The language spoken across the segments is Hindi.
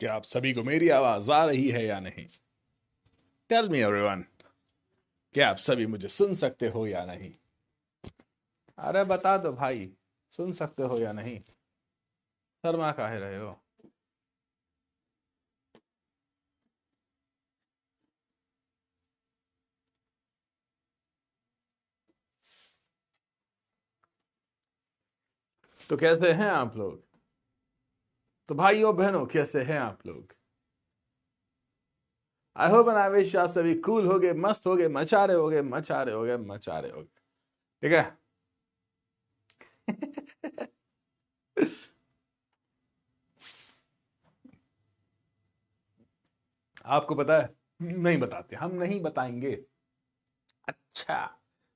क्या आप सभी को मेरी आवाज आ रही है या नहीं? टेल मी एवरीवन, क्या आप सभी मुझे सुन सकते हो या नहीं? अरे बता दो भाई, सुन सकते हो या नहीं? शर्मा काहे रहे हो? तो कैसे हैं आप लोग? तो भाइयों बहनों, कैसे हैं आप लोग? I hope and I wish आप सभी कूल हो गए, मस्त हो गए, मचा रहे हो गए, मचा रहे हो गए, मचा रहे हो गए। ठीक है। आपको पता है? नहीं बताते, हम नहीं बताएंगे। अच्छा,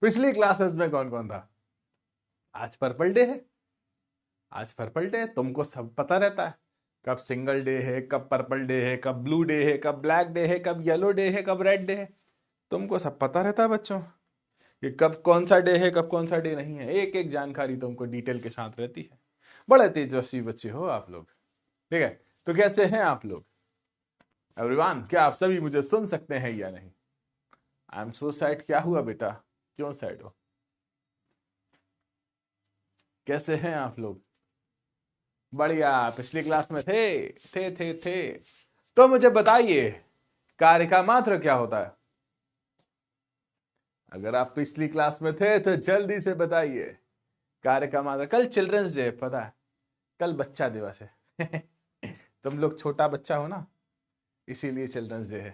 पिछली क्लासेस में कौन कौन था? आज पर्पल डे है। आज पर्पल डे है, तुमको सब पता रहता है कब सिंगल डे है, कब पर्पल डे है, कब ब्लू डे है, कब ब्लैक डे है, कब येलो डे है, कब रेड डे है। तुमको सब पता रहता है बच्चों, कि कब कौन सा डे है, कब कौन सा डे नहीं है। एक एक जानकारी तुमको डिटेल के साथ रहती है। बड़े तेजस्वी बच्चे हो आप लोग। ठीक है। तो कैसे हैं आप लोग एवरीवन? क्या आप सभी मुझे सुन सकते हैं या नहीं? I am so sad. क्या हुआ बेटा, क्यों सैड हो? कैसे हैं आप लोग? बढ़िया। पिछली क्लास में थे। तो मुझे बताइए, कार्य का मात्र क्या होता है? अगर आप पिछली क्लास में थे तो जल्दी से बताइए। कार्य का मात्र, कल चिल्ड्रंस डे, पता है? कल बच्चा दिवस है। तुम लोग छोटा बच्चा हो ना, इसीलिए चिल्ड्रंस डे है।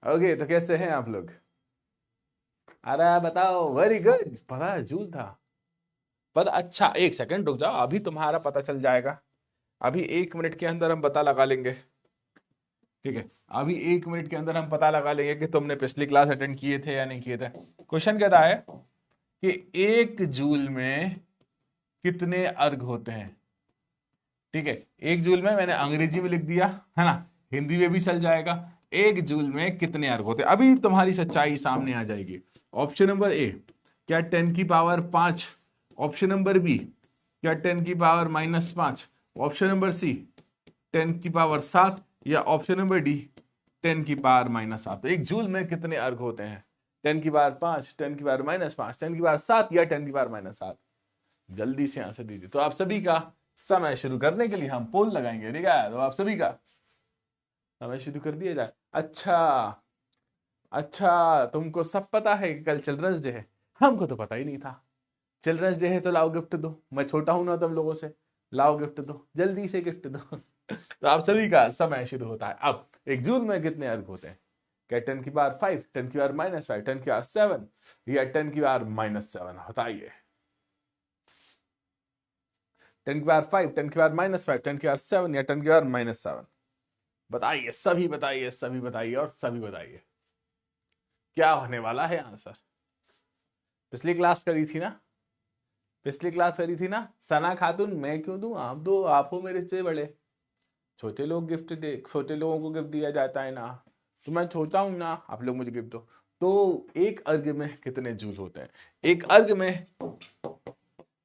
ओके, तो कैसे हैं आप लोग? अरे बताओ। Very good. पता है, जूल था। पता? अच्छा, एक सेकंड रुक जाओ, अभी तुम्हारा पता चल जाएगा। अभी 1 मिनट के अंदर हम पता लगा लेंगे। ठीक है, अभी 1 मिनट के अंदर हम पता लगा लेंगे कि तुमने पिछली क्लास अटेंड किए थे या नहीं किए थे। क्वेश्चन कहता है कि 1 जूल में कितने अर्घ होते हैं। ठीक है, 1 जूल में मैंने अंग्रेजी में लिख दिया है ना, हिंदी में भी चल जाएगा। 1 जूल में कितने अर्घ होते हैं, अभी तुम्हारी सच्चाई सामने आ जाएगी। ऑप्शन नंबर ए, क्या 10⁵ ऑप्शन नंबर बी, क्या 10⁻⁻5, ऑप्शन नंबर सी 10⁻7, या ऑप्शन नंबर डी 10⁻⁻7। तो 1 जूल में कितने अर्घ होते हैं? 10⁻5, 10⁻⁻5, 10⁻7 या 10⁻⁻7? जल्दी से आंसर दीजिए। तो आप सभी का समय शुरू करने के लिए हम पोल लगाएंगे। ठीक है, तो आप सभी का समय शुरू कर दिया जाए। अच्छा, अच्छा, तुमको सब पता है कि कल चिल्ड्रंस डे है? हमको तो पता ही नहीं था। चिल्ड्रंस डे है तो लाओ गिफ्ट दो। मैं छोटा हूं ना तुम लोगों से, लाओ गिफ्ट दो, जल्दी से गिफ्ट दो। तो आप सभी का समय शुरू होता है अब। 1 जूल में कितने अर्घ होते हैं? क्या 10⁵5, 10⁻⁻5, 10⁻7 या 10⁻⁻7? बताइए। 10⁻5, 10⁻⁻5, 10⁻7 या 10⁻⁻7? बताइए, सभी बताइए, सभी बताइए और सभी बताइए क्या होने वाला है आंसर। पिछली क्लास करी थी ना, पिछली क्लास करी थी ना। सना खातून, मैं क्यों दूं, आप दो, आप हो मेरे से बड़े। छोटे लोग गिफ्ट दे, छोटे लोगों को गिफ्ट दिया जाता है ना, तो मैं छोटा हूं ना, आप लोग मुझे गिफ्ट दो। तो एक अर्घ में कितने जूल होते हैं? एक अर्घ में,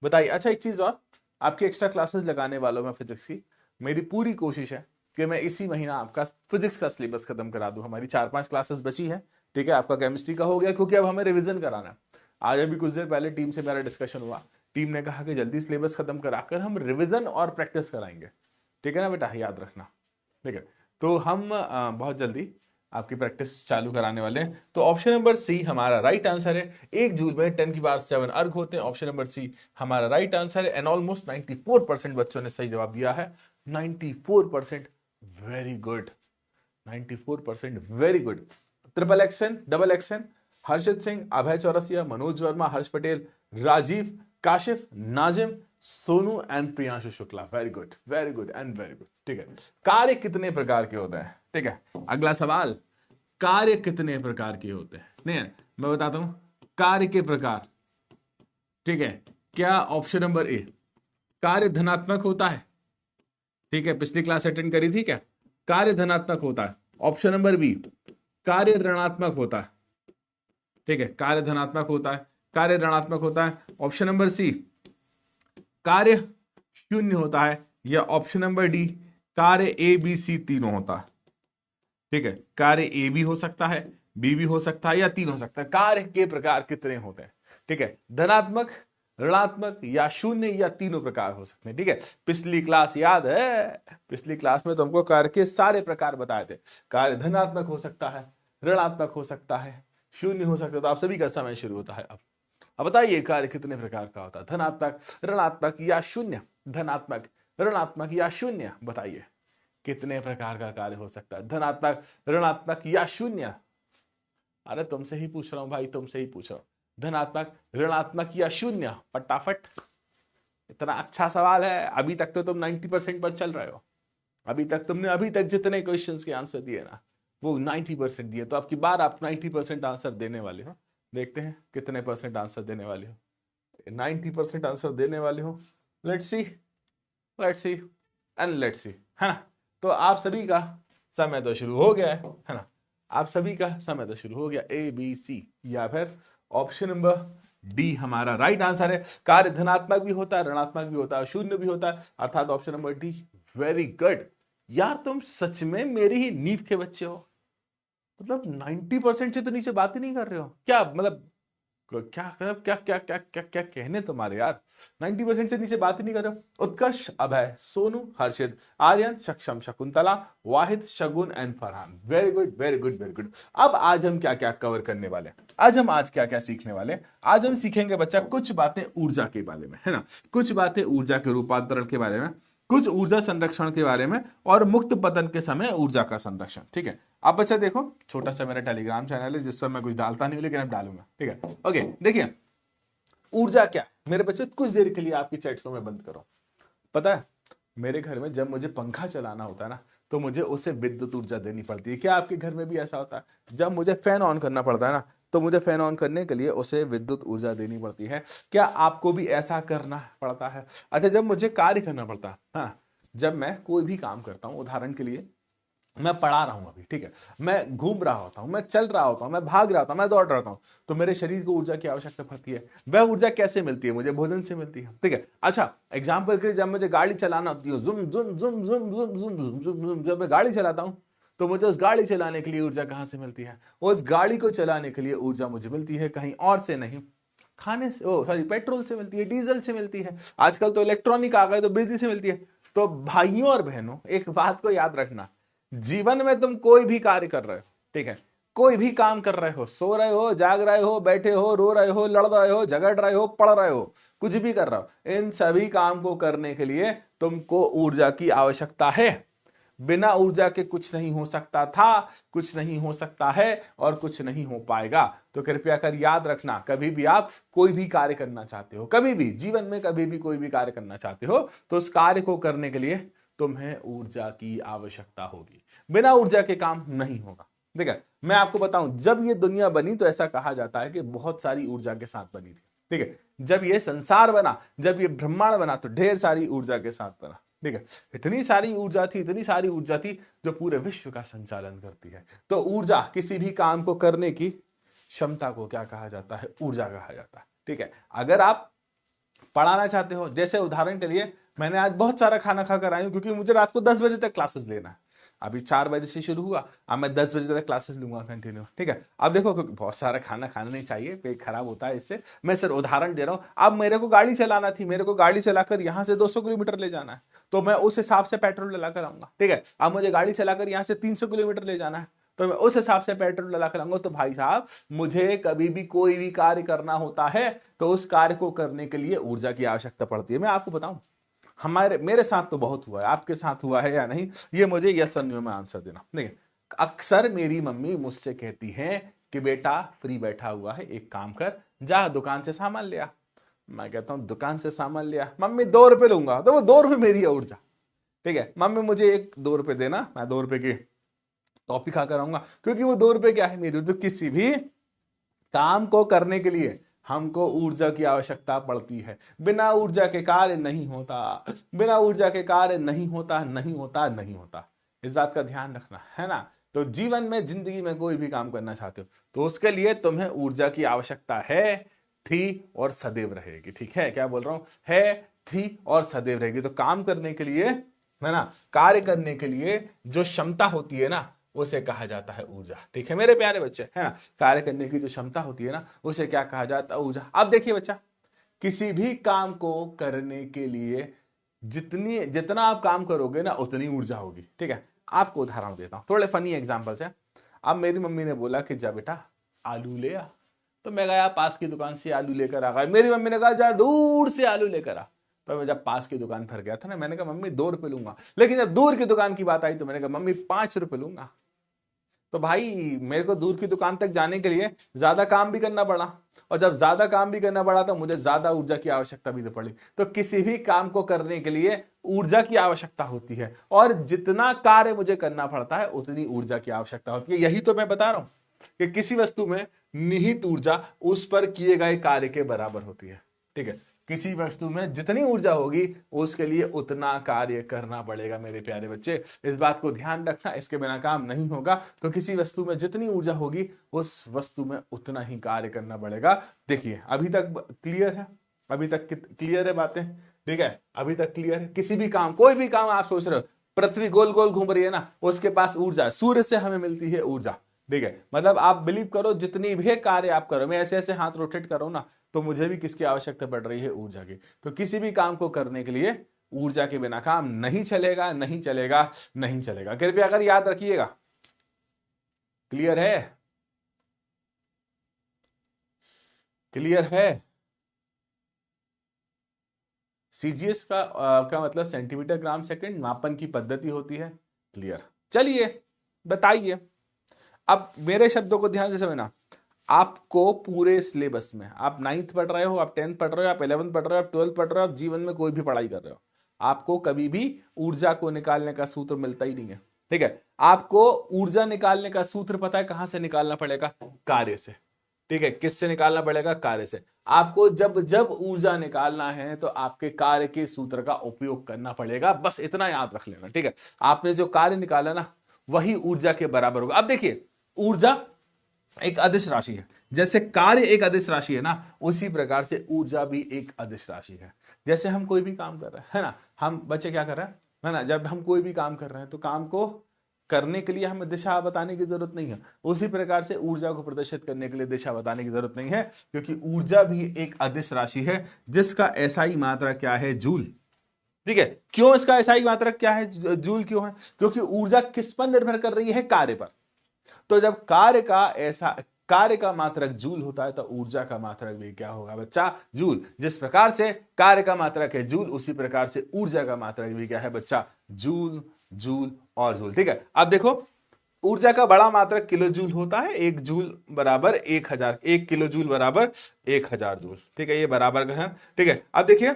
बताइए। अच्छा, एक चीज और, आपके एक्स्ट्रा क्लासेस लगाने वालों में फिजिक्स की मेरी पूरी कोशिश है कि मैं इसी महीना आपका फिजिक्स का सिलेबस खत्म करा दूं। हमारी 4-5 क्लासेस बची है। ठीक है, आपका केमिस्ट्री का हो गया, क्योंकि अब हमें रिवीजन कराना है। आज अभी कुछ देर पहले टीम से मेरा डिस्कशन हुआ। टीम ने कहा कि जल्दी सिलेबस खत्म कराकर हम रिवीजन और प्रैक्टिस कराएंगे। ठीक है ना बेटा, याद रखना। ठीक है, तो हम बहुत जल्दी आपकी प्रैक्टिस चालू कराने वाले हैं। तो ऑप्शन नंबर सी हमारा राइट आंसर है। 1 जूल में 10⁻7 अर्घ होते हैं। ऑप्शन नंबर सी हमारा राइट आंसर है। एंड ऑलमोस्ट 94% बच्चों ने सही जवाब दिया है। 94%, very good. 94%, very good. Triple action, double action, Harshit Singh, Abhay Chaurasia, Manoj Verma, Harsh Patel, Rajeev, Kashif, Nazim, Sonu and Priyanshu Shukla. Very good, very good and very good. ठीक है, कार्य कितने प्रकार के होते हैं? ठीक है, अगला सवाल, कार्य कितने प्रकार के होते हैं? नहीं, मैं बताता हूं कार्य के प्रकार। ठीक है, क्या ऑप्शन नंबर ए, कार्य धनात्मक होता है? ठीक है, पिछली क्लास अटेंड करी थी क्या? कार्य धनात्मक होता है। ऑप्शन नंबर बी, कार्य ऋणात्मक होता है। ठीक है, कार्य धनात्मक होता है, कार्य ऋणात्मक होता है। ऑप्शन नंबर सी, कार्य शून्य होता है, या ऑप्शन नंबर डी कार्य ए बी सी तीनों होता है। ठीक है, कार्य ए भी हो सकता है, बी भी हो सकता है, या तीन हो सकता है। कार्य के प्रकार कितने होते हैं? ठीक है, धनात्मक, ऋणात्मक या शून्य या तीनों प्रकार हो सकते हैं। ठीक है, पिछली क्लास याद है? पिछली क्लास में तुमको कार्य के सारे प्रकार बताए थे। कार्य धनात्मक हो सकता है, ऋणात्मक हो सकता है, शून्य हो सकता है। तो आप सभी का समय शुरू होता है अब बताइए कार्य कितने प्रकार का होता है? धनात्मक, ऋणात्मक या शून्य? धनात्मक, ऋणात्मक या शून्य? बताइए कितने प्रकार का कार्य हो सकता है? धनात्मक, ऋणात्मक या शून्य? अरे तुमसे ही पूछ रहा हूं भाई, तुमसे ही पूछ रहा हूं। धनात्मक, ऋणात्मक या शून्य? फटाफट। इतना अच्छा सवाल है। अभी तक तो तुम 90% पर चल रहे हो। अभी तक जितने क्वेश्चंस के आंसर दिए ना, वो 90% दिए। तो आपकी बार, आप 90% आंसर देने वाले हो। देखते हैं कितने परसेंट आंसर देने वाले हो। 90% आंसर देने वाले हो। Let's see, let's see and let's see, है ना? तो आप सभी का समय तो शुरू हो गया है ना? आप सभी का समय तो शुरू हो गया। ए बी सी या फिर ऑप्शन नंबर डी हमारा राइट आंसर है। कार्य धनात्मक भी होता है, ऋणात्मक भी होता है, शून्य भी होता है, अर्थात option number D. Very good यार, तुम सच में मेरी ही नींव के बच्चे हो। मतलब 90% से तो नीचे बात ही नहीं कर रहे हो क्या? मतलब क्या क्या क्या क्या क्या क्या क्या कहने तुम्हारे यार। 90% से नीचे बात ही नहीं कर रहे हो। उत्कर्ष, अभय, Sonu, Harshit, Aryan, Saksham, Shakuntala, Wahid, Shagun and Farhan. Very good very good very good. अब आज हम क्या क्या कवर करने वाले हैं? आज क्या क्या सीखने वाले हैं? आज हम सीखेंगे बच्चा कुछ बातें ऊर्जा के बारे में, है ना? कुछ बातें ऊर्जा के रूपांतरण के बारे में, कुछ ऊर्जा संरक्षण के बारे में, और मुक्त पतन के समय ऊर्जा का संरक्षण। ठीक है, अब बच्चा देखो, छोटा सा मेरा टेलीग्राम चैनल है जिस पर मैं कुछ डालता नहीं हूं, लेकिन अब डालूंगा। ठीक है, ओके। देखिए ऊर्जा क्या मेरे बच्चे, कुछ देर के लिए आपकी चैट्स को मैं बंद करूं। पता है मेरे घर में जब मुझे पंखा चलाना होता है ना, तो मुझे उसे विद्युत ऊर्जा देनी पड़ती है। क्या आपके घर में भी ऐसा होता है? जब मुझे फैन ऑन करना पड़ता है ना, तो मुझे फैन ऑन करने के लिए उसे विद्युत ऊर्जा देनी पड़ती है। क्या आपको भी ऐसा करना पड़ता है? अच्छा, जब मुझे कार्य करना पड़ता है, हाँ, जब मैं कोई भी काम करता हूं, उदाहरण के लिए मैं पढ़ा रहा हूं अभी, ठीक है, मैं घूम रहा होता हूं, मैं चल रहा होता हूं, मैं भाग रहा होता हूं, मैं दौड़ रहा हूं, तो मेरे शरीर को ऊर्जा की आवश्यकता पड़ती है। वह ऊर्जा कैसे मिलती है? मुझे भोजन से मिलती है। ठीक है, अच्छा एग्जाम्पल के लिए, जब मुझे गाड़ी चलाना होती है, जुम जुम जुम जुम जुम जुम जुम जुम जुम, जब मैं गाड़ी चलाता हूं, तो मुझे उस गाड़ी चलाने के लिए ऊर्जा कहां से मिलती है? उस गाड़ी को चलाने के लिए ऊर्जा मुझे मिलती है कहीं और से नहीं, खाने से, ओ सॉरी, पेट्रोल से मिलती है, डीजल से मिलती है, आजकल तो इलेक्ट्रॉनिक आ गए तो बिजली से मिलती है। तो भाइयों और बहनों, एक बात को याद रखना, जीवन में तुम कोई भी कार्य कर रहे हो, ठीक है, कोई भी काम कर रहे हो, सो रहे हो, जाग रहे हो, बैठे हो, रो रहे हो, लड़ रहे हो, झगड़ रहे हो, पढ़ रहे हो, कुछ भी कर रहे हो, इन सभी काम को करने के लिए तुमको ऊर्जा की आवश्यकता है। बिना ऊर्जा के कुछ नहीं हो सकता था, कुछ नहीं हो सकता है, और कुछ नहीं हो पाएगा। तो कृपया कर याद रखना, कभी भी आप कोई भी कार्य करना चाहते हो, कभी भी जीवन में कभी भी कोई भी कार्य करना चाहते हो, तो उस कार्य को करने के लिए तुम्हें ऊर्जा की आवश्यकता होगी। बिना ऊर्जा के काम नहीं होगा। देखा, मैं आपको बताऊं, जब ये दुनिया बनी तो ऐसा कहा जाता है कि बहुत सारी ऊर्जा के साथ बनी थी। ठीक है, जब ये संसार बना, जब ये ब्रह्मांड बना, तो ढेर सारी ऊर्जा के साथ बना। ठीक है, इतनी सारी ऊर्जा थी, इतनी सारी ऊर्जा थी जो पूरे विश्व का संचालन करती है। तो ऊर्जा, किसी भी काम को करने की क्षमता को क्या कहा जाता है? ऊर्जा कहा जाता है। ठीक है, अगर आप पढ़ाना चाहते हो, जैसे उदाहरण के लिए मैंने आज बहुत सारा खाना खाकर आई हूं, क्योंकि मुझे रात को 10 बजे तक क्लासेस लेना है। अभी 4 बजे से शुरू हुआ, अब मैं 10 बजे तक क्लासेस लूंगा कंटिन्यू। ठीक है, अब देखो बहुत सारा खाना खाना नहीं चाहिए, पेट खराब होता है इससे। मैं सिर्फ उदाहरण दे रहा हूं। अब मेरे को गाड़ी चलाना थी, मेरे को गाड़ी चलाकर यहां से 200 किलोमीटर ले जाना है, तो मैं उस हिसाब से पेट्रोल डलाकर आऊंगा। ठीक है, अब मुझे गाड़ी चलाकर यहां से 300 किलोमीटर ले जाना है, तो मैं उस हिसाब से पेट्रोल डला कर आऊंगा। तो भाई साहब, मुझे कभी भी कोई भी कार्य करना होता है, तो उस कार्य को करने के लिए ऊर्जा की आवश्यकता पड़ती है। मैं आपको बताऊं, मेरे साथ तो बहुत हुआ है, आपके साथ हुआ है या नहीं, ये मुझे यस और नो में आंसर देना। देखिए, अक्सर मेरी मम्मी मुझसे कहती हैं कि बेटा फ्री बैठा हुआ है, एक काम कर, जा दुकान से सामान ले आ। मैं कहता हूं दुकान से सामान ले आ, मम्मी 2 रुपए लूंगा, तो वो 2 रुपए मेरी है ऊर्जा। ठीक है, मम्मी मुझे 2 रुपए देना, मैं 2 रुपए की टॉफी खाकर आऊंगा, क्योंकि वो 2 रुपए क्या है मेरी। तो किसी भी काम को करने के लिए हमको ऊर्जा की आवश्यकता पड़ती है। बिना ऊर्जा के कार्य नहीं होता, बिना ऊर्जा के कार्य नहीं होता, नहीं होता, नहीं होता। इस बात का ध्यान रखना, है ना? तो जीवन में, जिंदगी में कोई भी काम करना चाहते हो, तो उसके लिए तुम्हें ऊर्जा की आवश्यकता है, थी और सदैव रहेगी। ठीक है, क्या बोल रहा हूं? है, थी और सदैव रहेगी। तो काम करने के लिए, है ना, कार्य करने के लिए जो क्षमता होती है ना, उसे कहा जाता है ऊर्जा। ठीक है मेरे प्यारे बच्चे, है ना, कार्य करने की जो क्षमता होती है ना, उसे क्या कहा जाता है? ऊर्जा। अब देखिए बच्चा, किसी भी काम को करने के लिए जितना आप काम करोगे ना, उतनी ऊर्जा होगी। ठीक है, आपको उदाहरण देता हूं, थोड़े फनी एग्जांपल्स है। अब मेरी मम्मी ने बोला कि जा बेटा आलू ले आ, तो मैं गया पास की दुकान से आलू लेकर आ गया। मेरी मम्मी ने कहा जा दूर से आलू लेकर आ। तो मैं जब पास की दुकान पर गया था ना, मैंने कहा मम्मी 2 रुपए लूंगा, लेकिन जब दूर की दुकान की बात आई तो मैंने कहा मम्मी 5 रुपए लूंगा। तो भाई मेरे को दूर की दुकान तक जाने के लिए ज्यादा काम भी करना पड़ा, और जब ज्यादा काम भी करना पड़ा तो मुझे ज्यादा ऊर्जा की आवश्यकता भी तो पड़ी। तो किसी भी काम को करने के लिए ऊर्जा की आवश्यकता होती है, और जितना कार्य मुझे करना पड़ता है उतनी ऊर्जा की आवश्यकता होती है। यही तो मैं बता रहा हूं कि किसी वस्तु में निहित ऊर्जा उस पर किए गए कार्य के बराबर होती है। ठीक है, किसी वस्तु में जितनी ऊर्जा होगी उसके लिए उतना कार्य करना पड़ेगा मेरे प्यारे बच्चे। इस बात को ध्यान रखना, इसके बिना काम नहीं होगा। तो किसी वस्तु में जितनी ऊर्जा होगी उस वस्तु में उतना ही कार्य करना पड़ेगा। देखिए अभी तक क्लियर है? अभी तक क्लियर है बातें? ठीक है, अभी तक क्लियर है? किसी भी काम, कोई भी काम आप सोच रहे हो, पृथ्वी गोल गोल घूम रही है ना, उसके पास ऊर्जा, सूर्य से हमें मिलती है ऊर्जा। ठीक है, मतलब आप बिलीव करो जितनी भी कार्य आप करो, मैं ऐसे ऐसे हाथ रोटेट करो ना, तो मुझे भी किसकी आवश्यकता पड़ रही है? ऊर्जा की। तो किसी भी काम को करने के लिए ऊर्जा के बिना काम नहीं चलेगा, नहीं चलेगा, नहीं चलेगा। कृपया अगर याद रखिएगा। क्लियर है? क्लियर है? सीजीएस का मतलब सेंटीमीटर ग्राम सेकंड मापन की पद्धति होती है। क्लियर? चलिए बताइए। अब मेरे शब्दों को ध्यान से समझना। आपको पूरे सिलेबस में, आप 9th पढ़ रहे हो, आप 10th पढ़ रहे हो, आप 11th पढ़ रहे हो, आप 12th पढ़ रहे हो, आप जीवन में कोई भी पढ़ाई कर रहे हो, आपको कभी भी ऊर्जा को निकालने का सूत्र मिलता ही नहीं है। ठीक है, आपको ऊर्जा निकालने का सूत्र पता है कहां से निकालना पड़ेगा? कार्य से। ठीक है, किससे निकालना पड़ेगा? कार्य से। आपको जब जब ऊर्जा निकालना है तो आपके कार्य के सूत्र का उपयोग करना पड़ेगा, बस इतना याद रख लेना। ठीक है, आपने जो कार्य निकाला ना, वही ऊर्जा के बराबर होगा। अब देखिए, ऊर्जा एक अदिश राशि है। जैसे कार्य एक अदिश राशि है ना, उसी प्रकार से ऊर्जा भी एक अदिश राशि है। जैसे हम कोई भी काम कर रहे हैं, है ना, हम बच्चे क्या कर रहे हैं, है ना, जब हम कोई भी काम कर रहे हैं तो काम को करने के लिए हमें दिशा बताने की जरूरत नहीं है। उसी प्रकार से ऊर्जा को प्रदर्शित करने के लिए दिशा बताने की जरूरत नहीं है, क्योंकि ऊर्जा भी एक अदिश राशि है जिसका एसआई मात्रा क्या है? जूल। ठीक है, क्यों इसका एसआई मात्रक क्या है? जूल क्यों है? क्योंकि ऊर्जा किस पर निर्भर कर रही है? कार्य पर। तो जब कार्य का मात्रक जूल होता है तो ऊर्जा का मात्रक भी क्या होगा बच्चा? जूल। जिस प्रकार से कार्य का मात्रक है जूल, उसी प्रकार से ऊर्जा का मात्रक भी क्या है बच्चा? जूल, जूल और जूल। ठीक है, अब देखो, ऊर्जा का बड़ा मात्रक किलो जूल होता है। 1 जूल बराबर 1000, 1 किलो जूल बराबर 1000 जूल। ठीक है, ये बराबर का है। ठीक है, अब देखिए,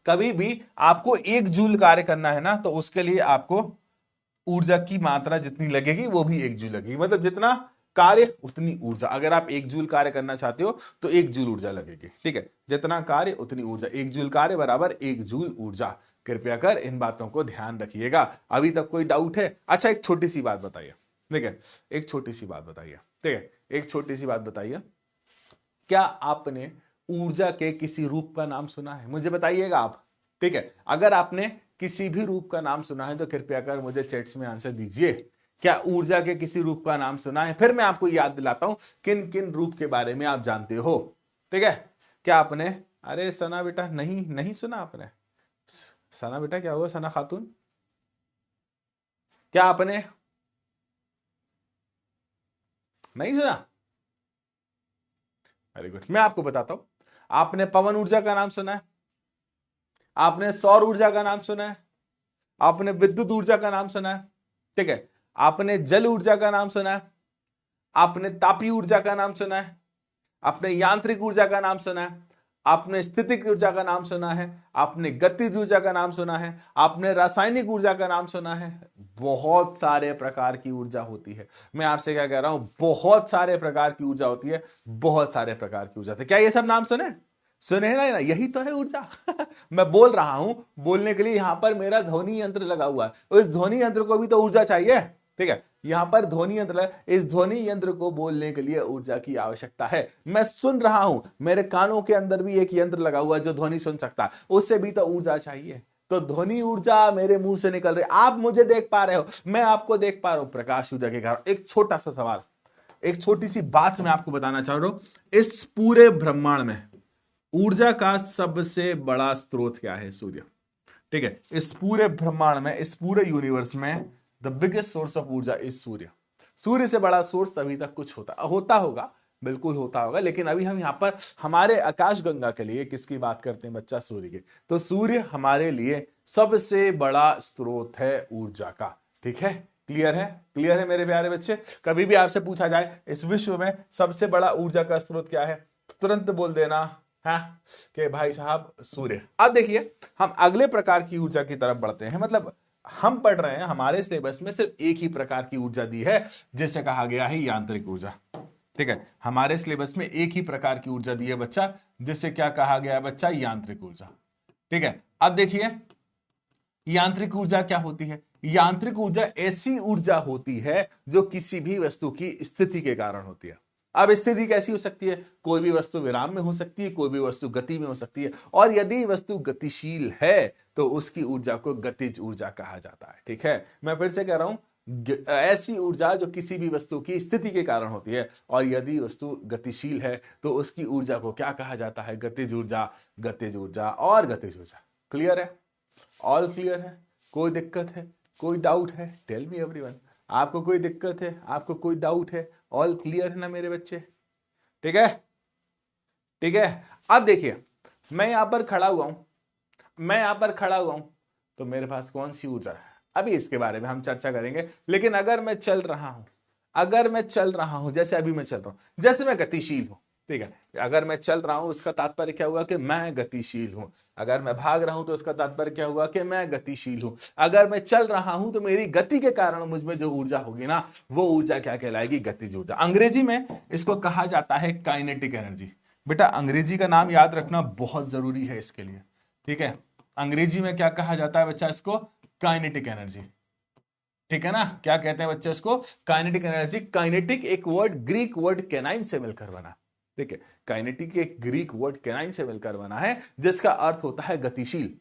कभी भी आपको 1 जूल कार्य करना है ना, तो उसके लिए आपको ऊर्जा की मात्रा जितनी लगेगी वो भी 1 जूल लगेगी। मतलब जितना कार्य उतनी ऊर्जा। अगर आप 1 जूल कार्य करना चाहते हो तो 1 जूल ऊर्जा लगेगी। ठीक है, जितना कार्य उतनी ऊर्जा। 1 जूल कार्य बराबर 1 जूल ऊर्जा। कृपया कर इन बातों को ध्यान रखिएगा। अभी तक कोई डाउट है? अच्छा, एक छोटी सी बात बताइए। ठीक है, एक छोटी सी बात बताइए। ठीक है, एक छोटी सी बात बताइए, क्या आपने ऊर्जा के किसी रूप का नाम सुना है? मुझे बताइएगा आप। ठीक है, अगर आपने किसी भी रूप का नाम सुना है तो कृपया कर मुझे चैट्स में आंसर दीजिए। क्या ऊर्जा के किसी रूप का नाम सुना है? फिर मैं आपको याद दिलाता हूं किन किन रूप के बारे में आप जानते हो। ठीक है, क्या आपने, अरे सना बेटा, नहीं नहीं सुना आपने? सना बेटा क्या हुआ? सना खातून, क्या आपने नहीं सुना? वेरी गुड, मैं आपको बताता हूं। आपने पवन ऊर्जा का नाम सुना है? आपने सौर ऊर्जा का नाम सुना है? आपने विद्युत ऊर्जा का नाम सुना है? ठीक है, आपने जल ऊर्जा का नाम सुना है? आपने तापीय ऊर्जा का नाम सुना है? आपने यांत्रिक ऊर्जा का नाम सुना है? आपने स्थितिक ऊर्जा का नाम सुना है? आपने गतिज ऊर्जा का नाम सुना है? आपने रासायनिक ऊर्जा का नाम सुना है? बहुत सारे प्रकार की ऊर्जा होती है। मैं आपसे क्या कह रहा हूं, बहुत सारे प्रकार की ऊर्जा होती है, बहुत सारे प्रकार की ऊर्जा। क्या ये सब नाम सुने? सुने हैं ना? यही तो है ऊर्जा। मैं बोल रहा हूं, बोलने के लिए यहां पर मेरा ध्वनि यंत्र लगा हुआ है, उस ध्वनि यंत्र को भी तो ऊर्जा चाहिए। ठीक है। यहां पर ध्वनि यंत्र है, इस ध्वनि यंत्र को बोलने के लिए ऊर्जा की आवश्यकता है। मैं सुन रहा हूं, मेरे कानों के अंदर भी एक यंत्र लगा हुआ है जो ध्वनि सुन सकता है, उससे भी तो ऊर्जा चाहिए। तो ध्वनि ऊर्जा मेरे मुंह से निकल रही, आप मुझे देख पा रहे हो, मैं आपको देख पा रहा हूं, प्रकाश ऊर्जा के कारण। एक छोटा सा सवाल, एक छोटी सी बात मैं आपको बताना चाह रहा हूं, इस पूरे ब्रह्मांड में ऊर्जा का सबसे बड़ा स्रोत क्या है? सूर्य। ठीक है, इस पूरे ब्रह्मांड में, इस पूरे यूनिवर्स में द बिगेस्ट सोर्स ऑफ ऊर्जा इज सूर्य। सूर्य से बड़ा सोर्स अभी तक कुछ होता होगा, बिल्कुल होता होगा, लेकिन अभी हम यहां पर हमारे आकाश गंगा के लिए किसकी बात करते हैं बच्चा? सूर्य की। तो सूर्य हमारे लिए सबसे बड़ा स्रोत है ऊर्जा का। ठीक है, क्लियर है? क्लियर है मेरे प्यारे बच्चे? कभी भी आपसे पूछा जाए इस विश्व में सबसे बड़ा ऊर्जा का स्रोत क्या है, तुरंत बोल देना है कि भाई साहब सूर्य। अब देखिए, हम अगले प्रकार की ऊर्जा की तरफ बढ़ते हैं। मतलब हम पढ़ रहे हैं, हमारे सिलेबस में सिर्फ एक ही प्रकार की ऊर्जा दी है जिसे कहा गया है यांत्रिक ऊर्जा। ठीक है, हमारे सिलेबस में एक ही प्रकार की ऊर्जा दी है बच्चा, जिसे क्या कहा गया है बच्चा? यांत्रिक ऊर्जा। ठीक है, अब देखिए यांत्रिक ऊर्जा क्या होती है? यांत्रिक ऊर्जा ऐसी ऊर्जा होती है जो किसी भी वस्तु की स्थिति के कारण होती है। अब स्थिति कैसी हो सकती है? कोई भी वस्तु विराम में हो सकती है, कोई भी वस्तु गति में हो सकती है, और यदि वस्तु गतिशील है तो उसकी ऊर्जा को गतिज ऊर्जा कहा जाता है। ठीक है, मैं फिर से कह रहा हूं, ऐसी ऊर्जा जो किसी भी वस्तु की स्थिति के कारण होती है, और यदि वस्तु गतिशील है तो उसकी ऊर्जा को क्या कहा जाता है? गतिज ऊर्जा, गतिज ऊर्जा और गतिज ऊर्जा। क्लियर है? ऑल क्लियर है? कोई दिक्कत है, कोई डाउट है? टेल मी एवरीवन, आपको कोई दिक्कत है, आपको कोई डाउट है? ऑल क्लियर है ना मेरे बच्चे? ठीक है, ठीक है। अब देखिए, मैं यहां पर खड़ा हुआ हूं, मैं यहां पर खड़ा हुआ हूं, तो मेरे पास कौन सी ऊर्जा है? अभी इसके बारे में हम चर्चा करेंगे। लेकिन अगर मैं चल रहा हूं, अगर मैं चल रहा हूं, जैसे अभी मैं चल रहा हूं, जैसे मैं गतिशील हूं, ठीक है, अगर मैं चल रहा हूं उसका तात्पर्य क्या हुआ? कि मैं गतिशील हूं। अगर मैं भाग रहा हूं तो उसका तात्पर्य क्या हुआ? कि मैं गतिशील हूं। अगर मैं चल रहा हूं तो मेरी गति के कारण मुझ में जो ऊर्जा होगी ना, वो ऊर्जा क्या कहलाएगी? गतिज ऊर्जा। अंग्रेजी में इसको कहा जाता है काइनेटिक एनर्जी। बेटा अंग्रेजी का नाम याद रखना बहुत जरूरी है इसके लिए। ठीक है, अंग्रेजी में क्या कहा जाता है बच्चा? इसको काइनेटिक एनर्जी। ठीक है ना, क्या कहते हैं बच्चे इसको? Kinetic energy. काइनेटिक एक वर्ड ग्रीक वर्ड कैनाइन से मिलकर बना। ठीक है, काइनेटिक एक ग्रीक वर्ड कैनाइन से मिलकर बना है, जिसका अर्थ होता है गतिशील।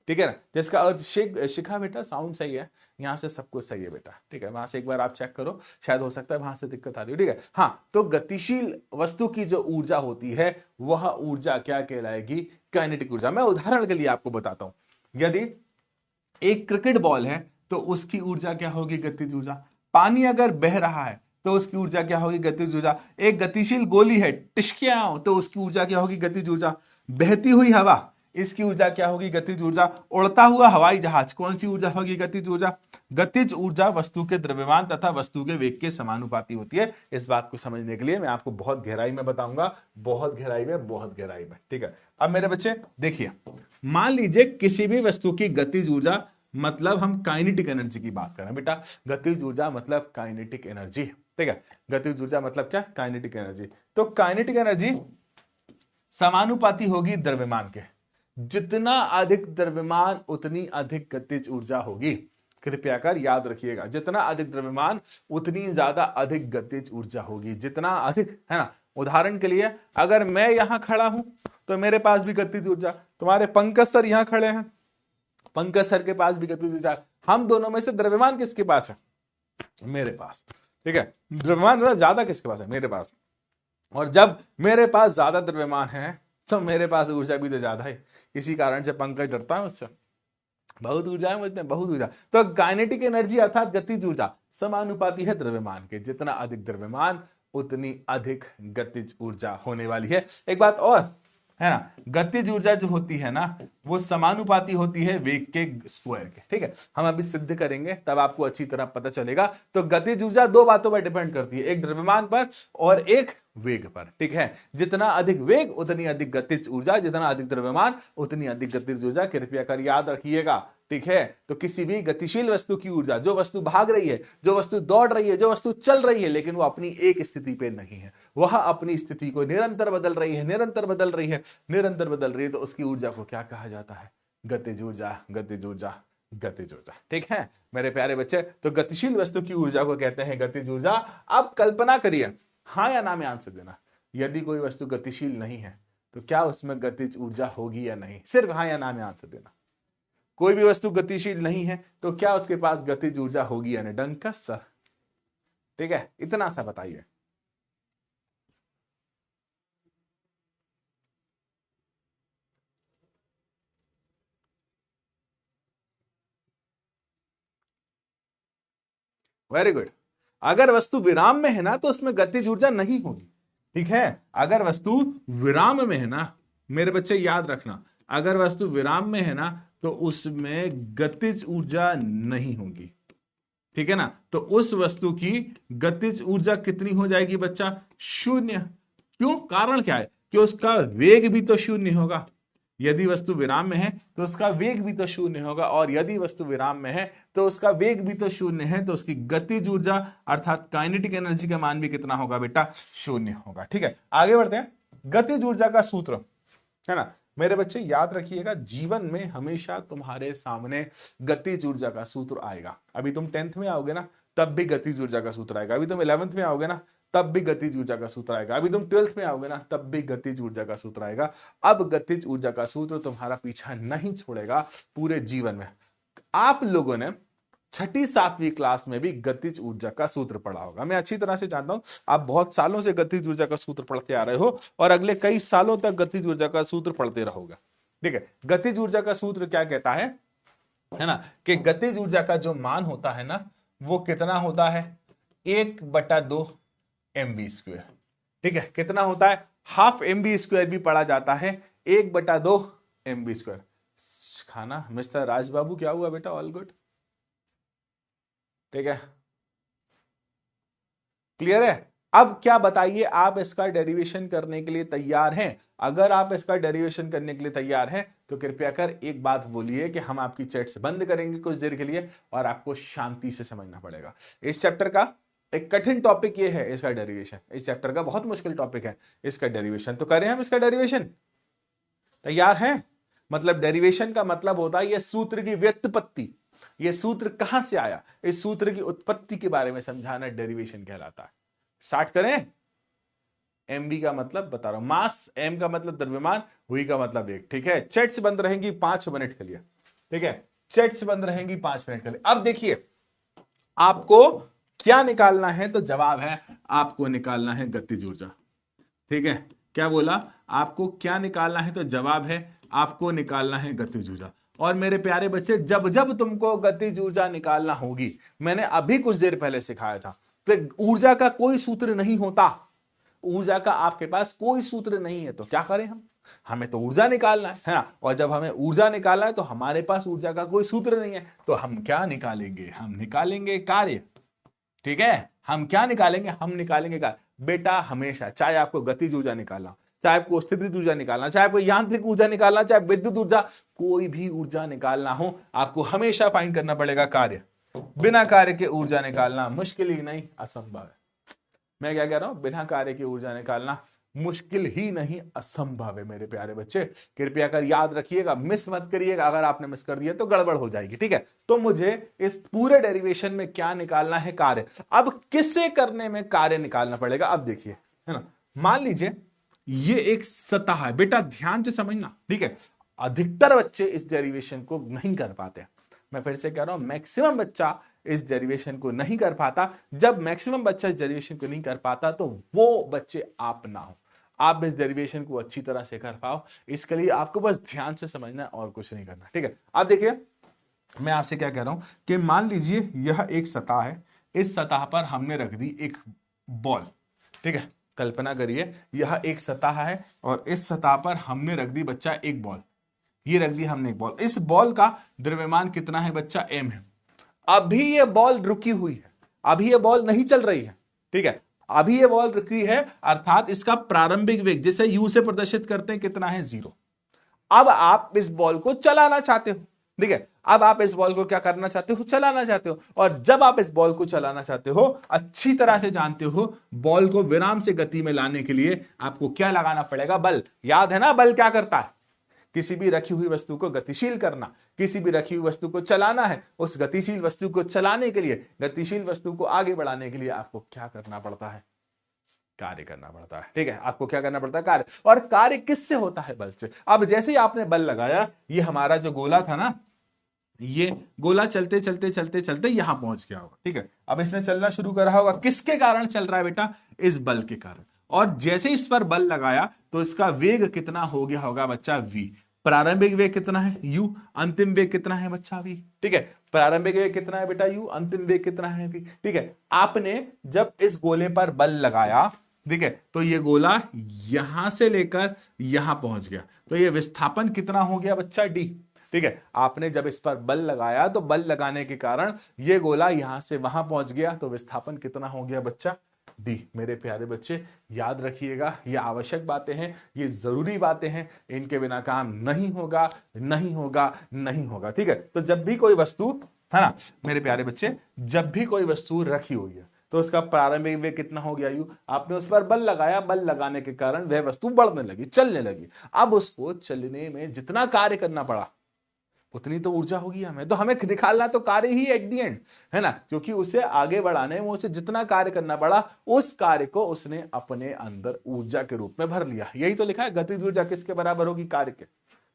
ठीक है ना, जिसका अर्थ शिखा बेटा, साउंड सही है, यहां से सब कुछ सही है बेटा। ठीक है, वहां से एक बार आप चेक करो, शायद हो सकता है वहां से दिक्कत आ रही हो। ठीक है, हाँ, तो गतिशील वस्तु की जो ऊर्जा होती है वह ऊर्जा क्या कहलाएगी? काइनेटिक ऊर्जा। मैं उदाहरण के लिए आपको बताता हूं, यदि एक क्रिकेट बॉल है तो उसकी ऊर्जा क्या होगी? गतिज ऊर्जा। पानी अगर बह रहा है तो उसकी ऊर्जा क्या होगी? गतिज ऊर्जा। एक गतिशील गोली है, टिश्कियां, तो उसकी ऊर्जा क्या होगी? गतिज ऊर्जा। बहती हुई हवा, इसकी ऊर्जा क्या होगी? गतिज ऊर्जा। उड़ता हुआ हवाई जहाज, कौन सी ऊर्जा होगी? गतिज ऊर्जा। गतिज ऊर्जा वस्तु के द्रव्यमान तथा वस्तु के वेग के समानुपाती होती है। इस बात को समझने के लिए मैं आपको बहुत गहराई में बताऊंगा, बहुत गहराई में, बहुत गहराई में। ठीक है, अब मेरे बच्चे देखिए, मान लीजिए किसी भी वस्तु की गतिज ऊर्जा, मतलब हम काइनेटिक एनर्जी की बात कर रहे हैं बेटा। गतिज ऊर्जा मतलब काइनेटिक एनर्जी। ठीक है, गतिज ऊर्जा मतलब क्या? Kinetic energy. तो काइनेटिक एनर्जी समानुपाती होगी द्रव्यमान के। जितना अधिक द्रव्यमान उतनी अधिक गतिज ऊर्जा होगी। कृपया कर याद रखिएगा, जितना अधिक द्रव्यमान उतनी ज्यादा अधिक गतिज ऊर्जा होगी। जितना अधिक, है ना। उदाहरण के लिए अगर मैं यहां खड़ा हूं तो मेरे पास भी गतिज ऊर्जा, तुम्हारे पंकज सर यहां खड़े हैं, पंकज सर के पास भी गतिज ऊर्जा। हम दोनों में से द्रव्यमान किसके पास है? मेरे पास। ठीक है, द्रव्यमान मतलब ज्यादा किसके पास है? मेरे पास। और जब मेरे पास ज्यादा द्रव्यमान है तो मेरे पास ऊर्जा भी तो ज्यादा है। इसी कारण से पंकज डरता है उससे, बहुत ऊर्जा है मुझमें, बहुत ऊर्जा। तो काइनेटिक एनर्जी अर्थात गतिज ऊर्जा समानुपाती है द्रव्यमान के। जितना अधिक द्रव्यमान उतनी अधिक गतिज ऊर्जा होने वाली है। एक बात और है ना, गतिज ऊर्जा जो होती है ना, वो समानुपाती होती है वेग के स्क्वायर के। ठीक है, हम अभी सिद्ध करेंगे तब आपको अच्छी तरह पता चलेगा। तो गतिज ऊर्जा दो बातों पर डिपेंड करती है, एक द्रव्यमान पर और एक वेग पर। ठीक है, जितना अधिक वेग उतनी अधिक गतिज ऊर्जा, जितना अधिक द्रव्यमान उतनी अधिक गतिज ऊर्जा। कृपया कर याद रखिएगा। ठीक है, तो किसी भी गतिशील वस्तु की ऊर्जा, जो वस्तु भाग रही है, जो वस्तु दौड़ रही है, जो वस्तु चल रही है, लेकिन वो अपनी एक स्थिति पे नहीं है, वह अपनी स्थिति को निरंतर बदल रही है, निरंतर बदल रही है, निरंतर बदल रही है, तो उसकी ऊर्जा को क्या कहा जाता है? गतिज ऊर्जा, गतिज ऊर्जा, गतिज ऊर्जा। ठीक है मेरे प्यारे बच्चे, तो गतिशील वस्तु की ऊर्जा को कहते हैं गतिज ऊर्जा। अब कल्पना करिए, हाँ या ना में आंसर देना। यदि कोई वस्तु गतिशील नहीं है तो क्या उसमें गतिज ऊर्जा होगी या नहीं, सिर्फ हाँ या ना में आंसर देना। कोई भी वस्तु गतिशील नहीं है तो क्या उसके पास गतिज ऊर्जा होगी या नहीं, डंकस सर। ठीक है, इतना सा बताइए। Very good. अगर वस्तु विराम में है ना तो उसमें गतिज ऊर्जा नहीं होगी। ठीक है, अगर वस्तु विराम में है ना, मेरे बच्चे याद रखना, अगर वस्तु विराम में है ना तो उसमें गतिज ऊर्जा नहीं होगी। ठीक है ना, तो उस वस्तु की गतिज ऊर्जा कितनी हो जाएगी बच्चा, शून्य। क्यों, कारण क्या है कि उसका वेग भी तो शून्य होगा। यदि वस्तु विराम में है तो उसका वेग भी तो शून्य होगा, और यदि वस्तु विराम में है तो उसका वेग भी तो शून्य है, तो उसकी गतिज ऊर्जा अर्थात काइनेटिक एनर्जी का मान भी कितना होगा बेटा, शून्य होगा। ठीक है, आगे बढ़ते हैं। गतिज ऊर्जा का सूत्र है ना मेरे बच्चे, याद रखिएगा, जीवन में हमेशा तुम्हारे सामने गतिज ऊर्जा का सूत्र आएगा। अभी तुम 10th में आओगे ना तब भी गतिज ऊर्जा का सूत्र आएगा, अभी तुम 11th में आओगे ना तब भी गतिज ऊर्जा का सूत्र आएगा, अभी तुम 12th में आओगे ना तब भी गतिज ऊर्जा का सूत्र आएगा। अब गतिज ऊर्जा का सूत्र तुम्हारा पीछा नहीं छोड़ेगा पूरे जीवन में। आप लोगों ने 6ठी 7वीं क्लास में भी गतिज ऊर्जा का सूत्र पढ़ा होगा, मैं अच्छी तरह से जानता हूं। आप बहुत सालों से गतिज ऊर्जा का सूत्र पढ़ते आ रहे हो और अगले कई सालों तक गतिज ऊर्जा का सूत्र पढ़ते रहोगे। ठीक है, गतिज ऊर्जा का सूत्र क्या कहता है ना, कि गतिज ऊर्जा का जो मान होता है ना वो कितना होता है, 1/2 mv²। ठीक है, कितना होता है, हाफ mv² भी पढ़ा जाता है, 1/2 mv²। खाना मिस्टर राजबाबू, क्या हुआ बेटा, ऑल गुड। ठीक है, क्लियर है। अब क्या बताइए, आप इसका डेरिवेशन करने के लिए तैयार हैं? अगर आप इसका डेरिवेशन करने के लिए तैयार हैं तो कृपया कर एक बात बोलिए कि हम आपकी चैट्स बंद करेंगे कुछ देर के लिए और आपको शांति से समझना पड़ेगा। इस चैप्टर का एक कठिन टॉपिक ये है, इसका डेरिवेशन। इस चैप्टर का बहुत मुश्किल टॉपिक है इसका डेरिवेशन। तो करें हम इसका डेरिवेशन, तैयार हैं? मतलब डेरिवेशन का मतलब होता है ये सूत्र की व्युत्पत्ति, ये सूत्र कहां से आया, इस सूत्र की उत्पत्ति के बारे में समझाना डेरिवेशन कहलाता है। स्टार्ट करें। mv का मतलब बता रहा हूं, मास, m का मतलब द्रव्यमान, v का मतलब वेग। ठीक है, चैट्स बंद रहेंगी 5 मिनट के लिए। ठीक है, चैट्स बंद रहेंगी 5 मिनट के लिए। अब देखिए आपको क्या निकालना है, तो जवाब है आपको निकालना है गतिज ऊर्जा। ठीक है, क्या बोला, आपको क्या निकालना है, तो जवाब है आपको निकालना है गतिज ऊर्जा। और मेरे प्यारे बच्चे, जब जब तुमको गतिज ऊर्जा निकालना होगी, मैंने अभी कुछ देर पहले सिखाया था कि ऊर्जा का कोई सूत्र नहीं होता, ऊर्जा का आपके पास कोई सूत्र नहीं है, तो क्या करें हम, हमें तो ऊर्जा निकालना है ना। और जब हमें ऊर्जा निकालना है तो हमारे पास ऊर्जा का कोई सूत्र नहीं है, तो हम क्या निकालेंगे, हम निकालेंगे कार्य। ठीक है, हम क्या निकालेंगे, हम निकालेंगे कार्य। बेटा हमेशा, चाहे आपको गतिज ऊर्जा निकालना, चाहे आपको स्थितिज ऊर्जा निकालना, चाहे आपको यांत्रिक ऊर्जा निकालना, चाहे विद्युत ऊर्जा, कोई भी ऊर्जा निकालना हो, आपको हमेशा फाइंड करना पड़ेगा कार्य। बिना कार्य के ऊर्जा निकालना मुश्किल ही नहीं, असंभव है। मैं क्या कह रहा हूं, बिना कार्य की ऊर्जा निकालना मुश्किल ही नहीं, असंभव है। मेरे प्यारे बच्चे कृपया कर याद रखिएगा, मिस मत करिएगा, अगर आपने मिस कर दिया तो गड़बड़ हो जाएगी। ठीक है, तो मुझे इस पूरे डेरिवेशन में क्या निकालना है, कार्य। अब किससे करने में कार्य निकालना पड़ेगा, अब देखिए, है ना। मान लीजिए ये एक सतह है, बेटा ध्यान से समझना। ठीक है, अधिकतर बच्चे इस डेरिवेशन को नहीं कर पाते। मैं फिर से कह रहा हूं, मैक्सिमम बच्चा इस डेरिवेशन को नहीं कर पाता। जब मैक्सिमम बच्चा इस डेरिवेशन को नहीं कर पाता तो वो बच्चे आप ना हो, आप इस डेरिवेशन को अच्छी तरह से कर पाओ, इसके लिए आपको बस ध्यान से समझना है और कुछ नहीं करना। ठीक है, अब देखिए मैं आपसे क्या कह रहा हूं कि मान लीजिए यह एक सतह है, इस सतह पर हमने रख दी एक बॉल। ठीक है, कल्पना करिए यह एक सतह है और इस सतह पर हमने रख दी बच्चा एक बॉल, ये रख दी हमने एक बॉल। इस बॉल का द्रव्यमान कितना है बच्चा, m है। अभी ये बॉल रुकी हुई है, अभी ये बॉल नहीं चल रही है। ठीक है, अभी ये बॉल रुकी है, अर्थात इसका प्रारंभिक वेग जिसे u से प्रदर्शित करते हैं कितना है, 0। अब आप इस बॉल को चलाना चाहते हो। ठीक है, अब आप इस बॉल को क्या करना चाहते हो, चलाना चाहते हो। और जब आप इस बॉल को चलाना चाहते हो, अच्छी तरह से जानते हो, बॉल को विराम से गति में लाने के लिए आपको क्या लगाना पड़ेगा, बल। याद है ना बल क्या करता है, किसी भी रखी हुई वस्तु को गतिशील करना, किसी भी रखी हुई वस्तु को चलाना है, उस गतिशील वस्तु को चलाने के लिए, गतिशील वस्तु को आगे बढ़ाने के लिए आपको क्या करना पड़ता है? कार्य करना पड़ता है। ठीक है, आपको क्या करना पड़ता है? कार्य। और कार्य किससे होता है? बल से। अब जैसे ही आपने बल लगाया, ये हमारा जो गोला था ना, ये गोला चलते चलते चलते चलते यहां पहुंच गया होगा। ठीक है, अब इसने चलना शुरू करा होगा, किसके कारण चल रहा है बेटा? इस बल के कारण। और जैसे इस पर बल लगाया तो इसका वेग कितना हो गया होगा बच्चा? v। प्रारंभिक वेग कितना है? u। अंतिम वेग कितना है बच्चा? v। ठीक है, प्रारंभिक वेग कितना है बेटा? u। अंतिम वेग कितना है? v। ठीक है, आपने जब इस गोले पर बल लगाया, ठीक है, तो ये गोला यहां से लेकर यहां पहुंच गया, तो ये विस्थापन कितना हो गया बच्चा? d। ठीक है, आपने जब इस पर बल लगाया तो बल लगाने के कारण ये गोला यहां से वहां पहुंच गया, तो विस्थापन कितना हो गया बच्चा? डी। मेरे प्यारे बच्चे याद रखिएगा, ये आवश्यक बातें हैं, ये जरूरी बातें हैं, इनके बिना काम नहीं होगा, नहीं होगा, नहीं होगा। ठीक है, तो जब भी कोई वस्तु, है ना मेरे प्यारे बच्चे, जब भी कोई वस्तु रखी हुई है तो उसका प्रारंभिक वेग कितना हो गया? u। आपने उस पर बल लगाया, बल लगाने के कारण वह वस्तु बढ़ने लगी, चलने लगी। अब उसको चलने में जितना कार्य करना पड़ा उतनी तो ऊर्जा होगी हमें, तो हमें निकालना तो कार्य ही एट दी एंड, है ना, क्योंकि उसे आगे बढ़ाने में उसे जितना कार्य करना पड़ा, उस कार्य को उसने अपने अंदर ऊर्जा के रूप में भर लिया। यही तो लिखा है, गतिज ऊर्जा किसके बराबर होगी? कार्य के।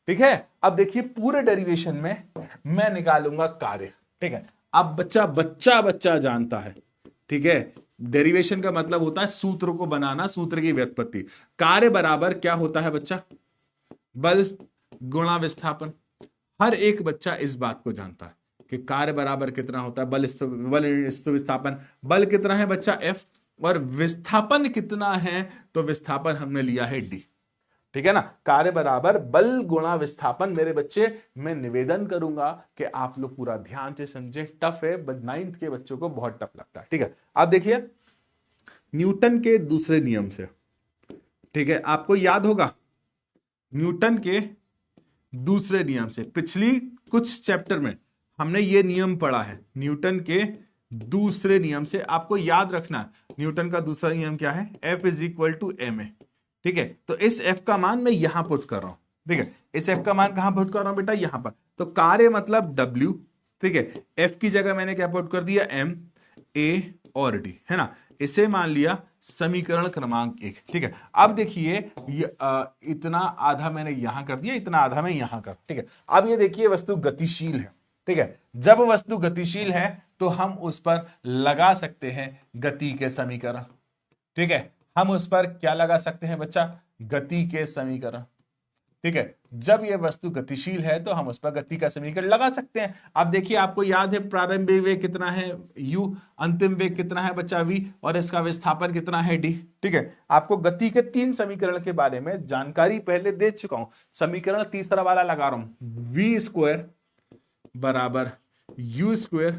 ठीक है, अब देखिए पूरे डेरिवेशन में मैं निकालूंगा कार्य। ठीक है, अब बच्चा बच्चा बच्चा जानता है, ठीक है, डेरिवेशन का मतलब होता है सूत्र को बनाना, सूत्र की व्युत्पत्ति। कार्य बराबर क्या होता है बच्चा? बल गुणा विस्थापन। हर एक बच्चा इस बात को जानता है कि कार्य बराबर कितना होता है? बल विस्थापन। बल कितना है बच्चा? F। और विस्थापन कितना है? तो विस्थापन हमने लिया है D। ठीक है ना, कार्य बराबर बल गुणा विस्थापन। मेरे बच्चे, मैं निवेदन करूंगा कि आप लोग पूरा ध्यान से समझें, टफ है, 9th के बच्चों को बहुत टफ लगता है। ठीक है, आप देखिए न्यूटन के दूसरे नियम से, ठीक है, आपको याद होगा न्यूटन के दूसरे नियम से, पिछली कुछ चैप्टर में हमने ये नियम पढ़ा है। न्यूटन के दूसरे नियम से आपको याद रखना, न्यूटन का दूसरा नियम क्या है? F is equal to ma। ठीक है, तो इस F का मान मैं यहां पुट कर रहा हूं। ठीक है, इस F का मान कहां पुट कर रहा हूं बेटा? यहां पर। तो कार्य मतलब W। ठीक है, F की जगह मैंने क्या पुट कर दिया? M, A और D, है ना। इसे मान लिया समीकरण क्रमांक 1। ठीक है, अब देखिए इतना आधा मैंने यहां कर दिया, इतना आधा मैं यहां कर। ठीक है, अब ये देखिए वस्तु गतिशील है। ठीक है, जब वस्तु गतिशील है तो हम उस पर लगा सकते हैं गति के समीकरण। ठीक है, हम उस पर क्या लगा सकते हैं बच्चा? गति के समीकरण। ठीक है, जब यह वस्तु गतिशील है तो हम उस पर गति का समीकरण लगा सकते हैं। अब देखिए आपको याद है प्रारंभिक वेग कितना है? u। अंतिम वेग कितना है बच्चा? v। और इसका विस्थापन कितना है? d। ठीक है, आपको गति के 3 समीकरण के बारे में जानकारी पहले दे चुका हूं। समीकरण तीसरा वाला लगा रहा हूं, v स्क्वायर बराबर u स्क्वायर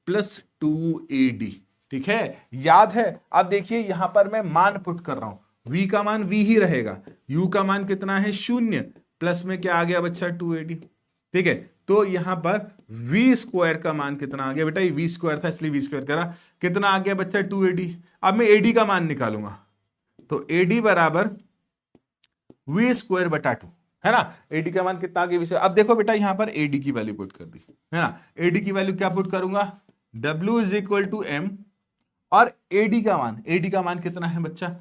प्लस 2ad। ठीक है, याद है। अब देखिए यहां पर मैं मान पुट कर रहा हूं, v का मान v ही रहेगा, u का मान कितना है? 0, प्लस में क्या आ गया बच्चा? 2ad। ठीक है, तो यहां पर v स्क्वायर का मान कितना आ गया बेटा? ये v स्क्वायर था इसलिए v स्क्वायर करा, कितना आ गया बच्चा? 2ad। अब मैं ad का मान निकालूंगा, तो ad बराबर v स्क्वायर बटा 2, है ना। ad का मान कितना आ गया? अब देखो बेटा यहां पर ad की वैल्यू पुट कर दी, है ना। ad की वैल्यू क्या पुट करूंगा? w is equal to m, और ad का मान कितना है बच्चा?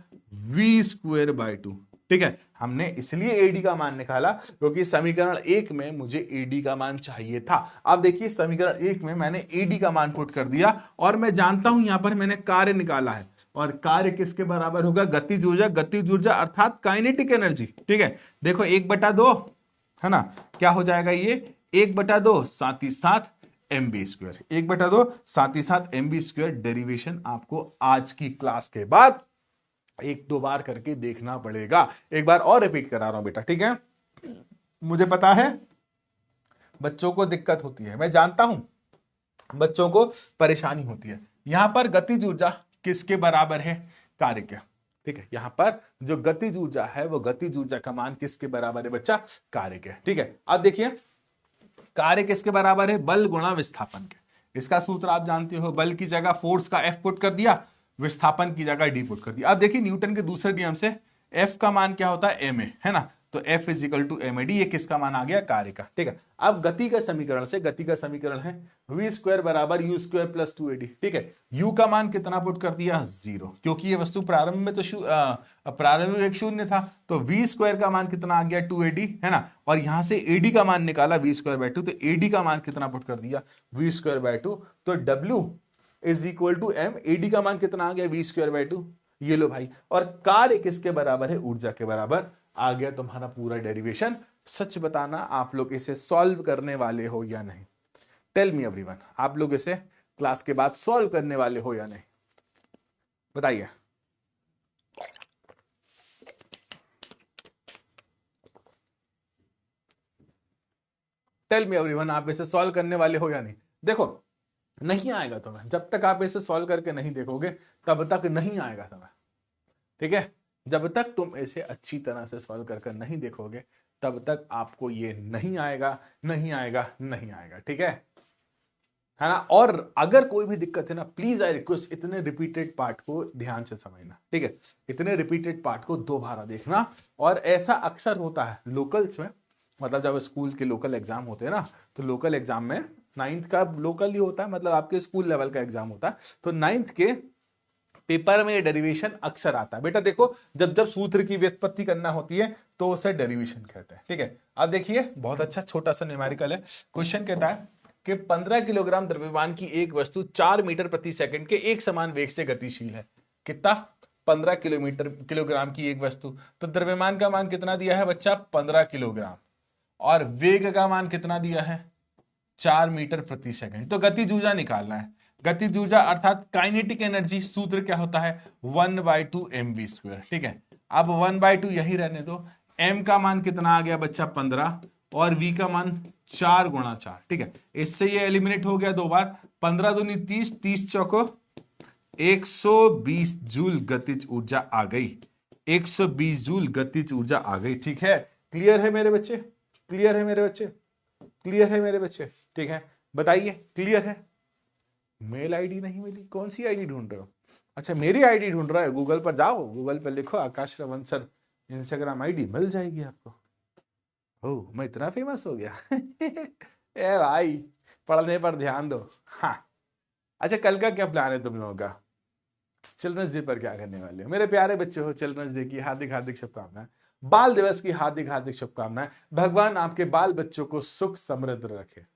v square by 2। ठीक है, हमने इसलिए ad का मान निकाला क्योंकि समीकरण 1 में मुझे ad का मान चाहिए था। अब देखिए समीकरण 1 में मैंने ad का मान पुट कर दिया, और मैं जानता हूं यहां पर मैंने कार्य निकाला है, और कार्य किसके बराबर होगा? गतिज ऊर्जा। गतिज ऊर्जा अर्थात काइनेटिक एनर्जी। ठीक है, देखो 1/2, है ना, क्या हो जाएगा ये? 1/2 साथ ही साथ mb स्क्वायर, 1/2 साथ ही साथ mb स्क्वायर। डेरिवेशन आपको आज की क्लास के बाद 1-2 बार करके देखना पड़ेगा। एक बार और रिपीट करा रहा हूं बेटा, ठीक है। मुझे पता है बच्चों को दिक्कत होती है, मैं जानता हूं बच्चों को परेशानी होती है। यहां पर गतिज ऊर्जा किसके बराबर है? कार्य के। ठीक है, यहां पर जो गतिज ऊर्जा है वो गतिज ऊर्जा का मान किसके बराबर है बच्चा? कार्य के। ठीक है, अब देखिए कार्य किसके बराबर है? बल गुणा विस्थापन के। इसका सूत्र आप जानते हो, बल की जगह फोर्स का F पुट कर दिया, विस्थापन की जगह D पुट कर दिया। अब देखिए न्यूटन के दूसरे नियम से F का मान क्या होता है? ma, है ना। तो F is equal to m a d, ये किसका मान आ गया? कार्य का। ठीक है, अब गति का समीकरण से, गति का समीकरण है v स्क्वायर बराबर u स्क्वायर प्लस 2ad। ठीक है, u का मान कितना पुट कर दिया? 0, क्योंकि ये वस्तु प्रारंभ में तो प्रारंभ में एक शून्य था, तो v स्क्वायर का मान कितना आ गया? 2ad, है ना। और यहां से ad का मान निकाला v स्क्वायर बाय 2, तो ad का मान कितना पुट कर दिया? v square by 2। तो w is equal to m, ad का मान कितना आ गया? v square by 2। ये लो भाई, और कार्य किसके बराबर है? ऊर्जा के बराबर। आ गया तुम्हारा पूरा डेरिवेशन। सच बताना, आप लोग इसे सॉल्व करने वाले हो या नहीं? टेल मी एवरीवन, आप लोग इसे क्लास के बाद सॉल्व करने वाले हो या नहीं? बताइए। टेल मी एवरीवन, आप इसे सॉल्व करने वाले हो या नहीं? देखो, नहीं आएगा तुम्हें, जब तक आप इसे सॉल्व करके नहीं देखोगे तब तक नहीं आएगा तुम्हें। ठीक है, जब तक तुम इसे अच्छी तरह से सॉल्व कर नहीं देखोगे तब तक आपको ये नहीं आएगा, नहीं आएगा, नहीं आएगा। ठीक है ना। और अगर कोई भी दिक्कत है ना, प्लीज आई रिक्वेस्ट, इतने रिपीटेड पार्ट को ध्यान से समझना। ठीक है, इतने रिपीटेड पार्ट को दोबारा देखना। और ऐसा अक्सर होता है लोकल्स में, मतलब जब स्कूल के लोकल एग्जाम होते हैं ना, तो लोकल एग्जाम में 9th का लोकल ही होता है, मतलब आपके स्कूल लेवल का एग्जाम होता है, तो 9th के पेपर में ये डेरिवेशन अक्सर आता है। बेटा देखो, जब जब सूत्र की व्युत्पत्ति करना होती है तो उसे डेरिवेशन कहते हैं। ठीक है, अब देखिए, बहुत अच्छा छोटा सा न्यूमेरिकल है। क्वेश्चन कहता है कि 15 किलोग्राम द्रव्यमान की एक वस्तु 4 मीटर प्रति सेकंड के एक समान वेग से गतिशील है। कितना? 15 किलोग्राम की एक वस्तु, तो द्रव्यमान का मान कितना दिया है बच्चा? 15 किलोग्राम, और वेग का मान कितना दिया है? 4 मीटर प्रति सेकंड। तो गतिज ऊर्जा निकालना है। गतिज ऊर्जा अर्थात काइनेटिक एनर्जी, सूत्र क्या होता है? 1/2 mv²। ठीक है, अब 1/2 यही रहने दो। m का मान कितना आ गया बच्चा? 15, और v का मान 4 गुणा 4। ठीक है, इससे ये एलिमिनेट हो गया 2 बार। 15 दूनी 30, 30 चौको 120 जूल गतिज ऊर्जा आ गई। 120 जूल गतिज ऊर्जा आ गई। ठीक है, क्लियर है मेरे बच्चे? क्लियर है मेरे बच्चे? क्लियर है मेरे बच्चे? ठीक है, बताइए, क्लियर है? मेल आईडी नहीं मिली, कौन सी आईडी ढूंढ रहे हो? अच्छा, मेरी आईडी ढूंढ रहा है। गूगल पर जाओ, गूगल पर लिखो आकाश रमन सर इंस्टाग्राम आईडी, मिल जाएगी आपको। ओह, मैं इतना फेमस हो गया। ए भाई, पढ़ने पर ध्यान दो। हाँ, अच्छा, कल का क्या प्लान है तुम लोगों का? चिल्ड्रंस डे पर क्या करने वाले हो मेरे प्यारे बच्चे? हो चिल्ड्रंस डे की हार्दिक हार्दिक शुभकामनाएं, बाल दिवस की हार्दिक हार्दिक शुभकामनाएं। भगवान आपके बाल बच्चों को सुख समृद्ध रखे।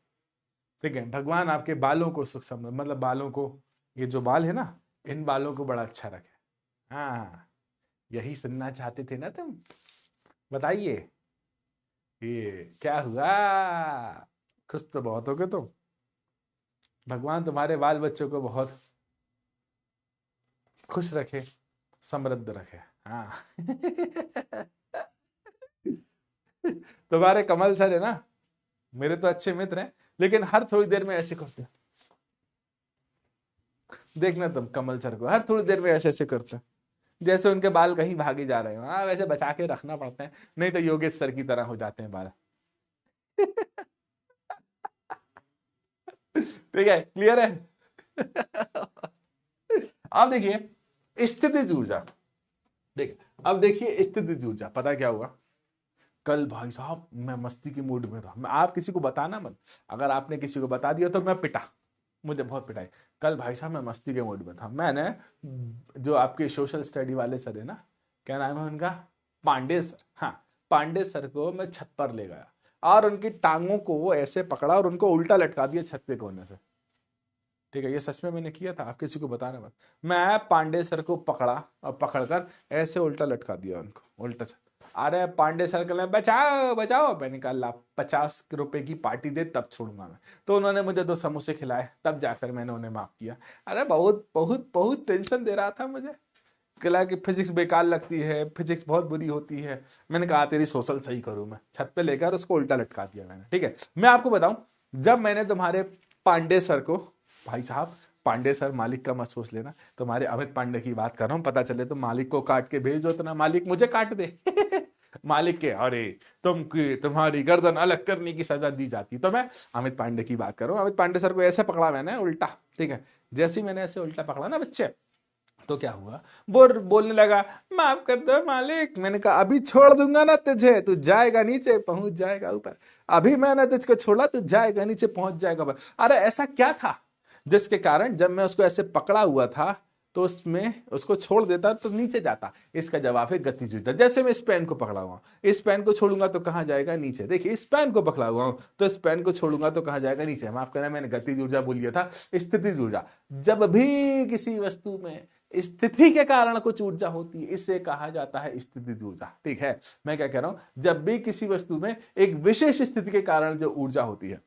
ठीक है, भगवान आपके बालों को सुख समृद्ध, मतलब बालों को, ये जो बाल है ना, इन बालों को बड़ा अच्छा रखे। हाँ, यही सुनना चाहते थे ना तुम? बताइए, ये क्या हुआ? खुश तो बहुत हो गए तुम। भगवान तुम्हारे बाल बच्चों को बहुत खुश रखे, समृद्ध रखे। हाँ। तुम्हारे कमल सर है ना, मेरे तो अच्छे मित्र हैं, लेकिन हर थोड़ी देर में ऐसे करते हैं। देखना तुम कमल सर को, हर थोड़ी देर में ऐसे ऐसे करते हैं, जैसे उनके बाल कहीं भागे जा रहे हो। हाँ, वैसे बचा के रखना पड़ता है, नहीं तो योगेश सर की तरह हो जाते हैं बाल। ठीक है, क्लियर है? अब देखिए स्थितिज ऊर्जा। देखिए, अब देखिए स्थितिज ऊर्जा, पता क्या हुआ? कल भाई साहब मैं मस्ती के मूड में था। मैं, आप किसी को बताना मत, अगर आपने किसी को बता दिया तो मैं पिटा, मुझे बहुत पिटाई। कल भाई साहब मैं मस्ती के मूड में था। मैंने, जो आपके सोशल स्टडी वाले सर है ना, क्या नाम है उनका? पांडे सर। हाँ, पांडे सर को मैं छत पर ले गया और उनकी टांगों को वो ऐसे पकड़ा और उनको उल्टा लटका दिया छत पे कोने से। ठीक है, ये सच में मैंने किया था, आप किसी को बताना मत। मैं पांडे सर को पकड़ा और पकड़कर ऐसे उल्टा लटका दिया उनको, उल्टा छत। अरे पांडे सर कहने बचाओ बचाओ, मैंने कहा 50 रुपए की पार्टी दे तब छोड़ूंगा मैं। तो उन्होंने मुझे 2 समोसे खिलाए, तब जाकर मैंने उन्हें माफ किया। अरे बहुत बहुत बहुत टेंशन दे रहा था मुझे, कहला कि फिजिक्स बेकार लगती है, फिजिक्स बहुत बुरी होती है। मैंने कहा तेरी सोशल सही करूं मैं, छत पे लेकर उसको उल्टा लटका दिया मैंने। ठीक है, मैं आपको बताऊं, जब मैंने तुम्हारे पांडे सर को, भाई साहब पांडे सर, मालिक का मत सोच लेना, तुम्हारे अमित पांडे की बात कर रहा हूं, पता चले तो मालिक को काट के भेज दो, तो ना मालिक मुझे काट दे। मालिक के, अरे तुम्हारी गर्दन अलग करने की सजा दी जाती। तो मैं अमित पांडे की बात कर रहा हूं। अमित पांडे सर को ऐसे पकड़ा मैंने उल्टा। ठीक है, जैसे ही मैंने ऐसे उल्टा पकड़ा ना बच्चे, तो क्या हुआ, वो बोलने लगा माफ कर दो मालिक। मैंने कहा अभी छोड़ दूंगा ना तुझे, तू जाएगा नीचे पहुंच जाएगा ऊपर। अभी मैंने तुझको छोड़ा, तू जाएगा नीचे पहुंच जाएगा ऊपर। अरे ऐसा क्या था जिसके कारण जब मैं उसको ऐसे पकड़ा हुआ था तो उसमें उसको छोड़ देता तो नीचे जाता? इसका जवाब है गतिज ऊर्जा। जैसे मैं इस पेन को पकड़ा हुआ हूं, इस पेन को छोड़ूंगा तो कहां जाएगा? नीचे। देखिए इस पेन को पकड़ा हुआ हूं तो इस पेन को छोड़ूंगा तो कहां जाएगा? नीचे। माफ करना, मैंने गतिज ऊर्जा बोल दिया था, स्थितिज ऊर्जा। जब भी किसी वस्तु में स्थिति के कारण कुछ ऊर्जा होती है, इसे कहा जाता है स्थितिज ऊर्जा। ठीक है, मैं क्या कह रहा हूं, जब भी किसी वस्तु में एक विशेष स्थिति के कारण जो ऊर्जा होती है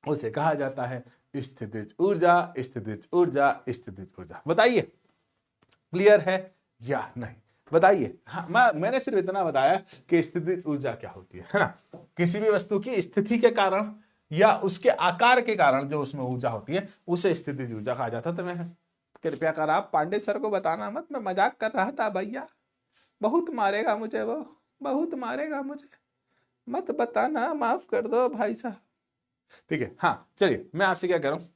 उसे कहा जाता है स्थितिज ऊर्जा, स्थितिज ऊर्जा, स्थितिज ऊर्जा। बताइए क्लियर है या नहीं? बताइए। हाँ, मैंने सिर्फ इतना बताया कि स्थितिज ऊर्जा क्या होती है ना। किसी भी वस्तु की स्थिति के कारण या उसके आकार के कारण जो उसमें ऊर्जा होती है उसे स्थितिज ऊर्जा कहा जाता है। तो मैं कृपया कर आप पांडे सर को बताना मत, मैं मजाक कर रहा था भैया, बहुत मारेगा मुझे, वो बहुत मारेगा मुझे, मत बताना, माफ कर दो भाई साहब। ठीक है, हाँ चलिए मैं आपसे क्या कह रहा हूं,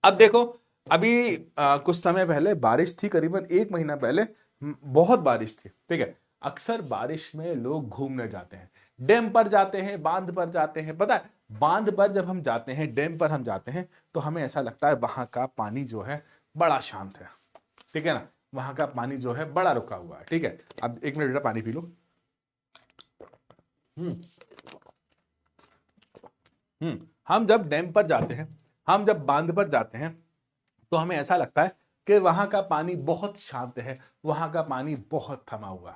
अब देखो अभी कुछ समय पहले बारिश थी, करीबन 1 महीना पहले बहुत बारिश थी। ठीक है, अक्सर बारिश में लोग घूमने जाते हैं, डैम पर जाते हैं, बांध पर जाते हैं। पता है बांध पर जब हम जाते हैं, डैम पर हम जाते हैं तो हमें ऐसा लगता है वहां का पानी जो है बड़ा शांत है। ठीक है ना, वहां का पानी जो है बड़ा रुका हुआ है। ठीक है, अब 1 मिनट बेटा पानी पी लो। हम जब डैम पर जाते हैं, हम जब बांध पर जाते हैं तो हमें ऐसा लगता है कि वहां का पानी बहुत शांत है, वहां का पानी बहुत थमा हुआ।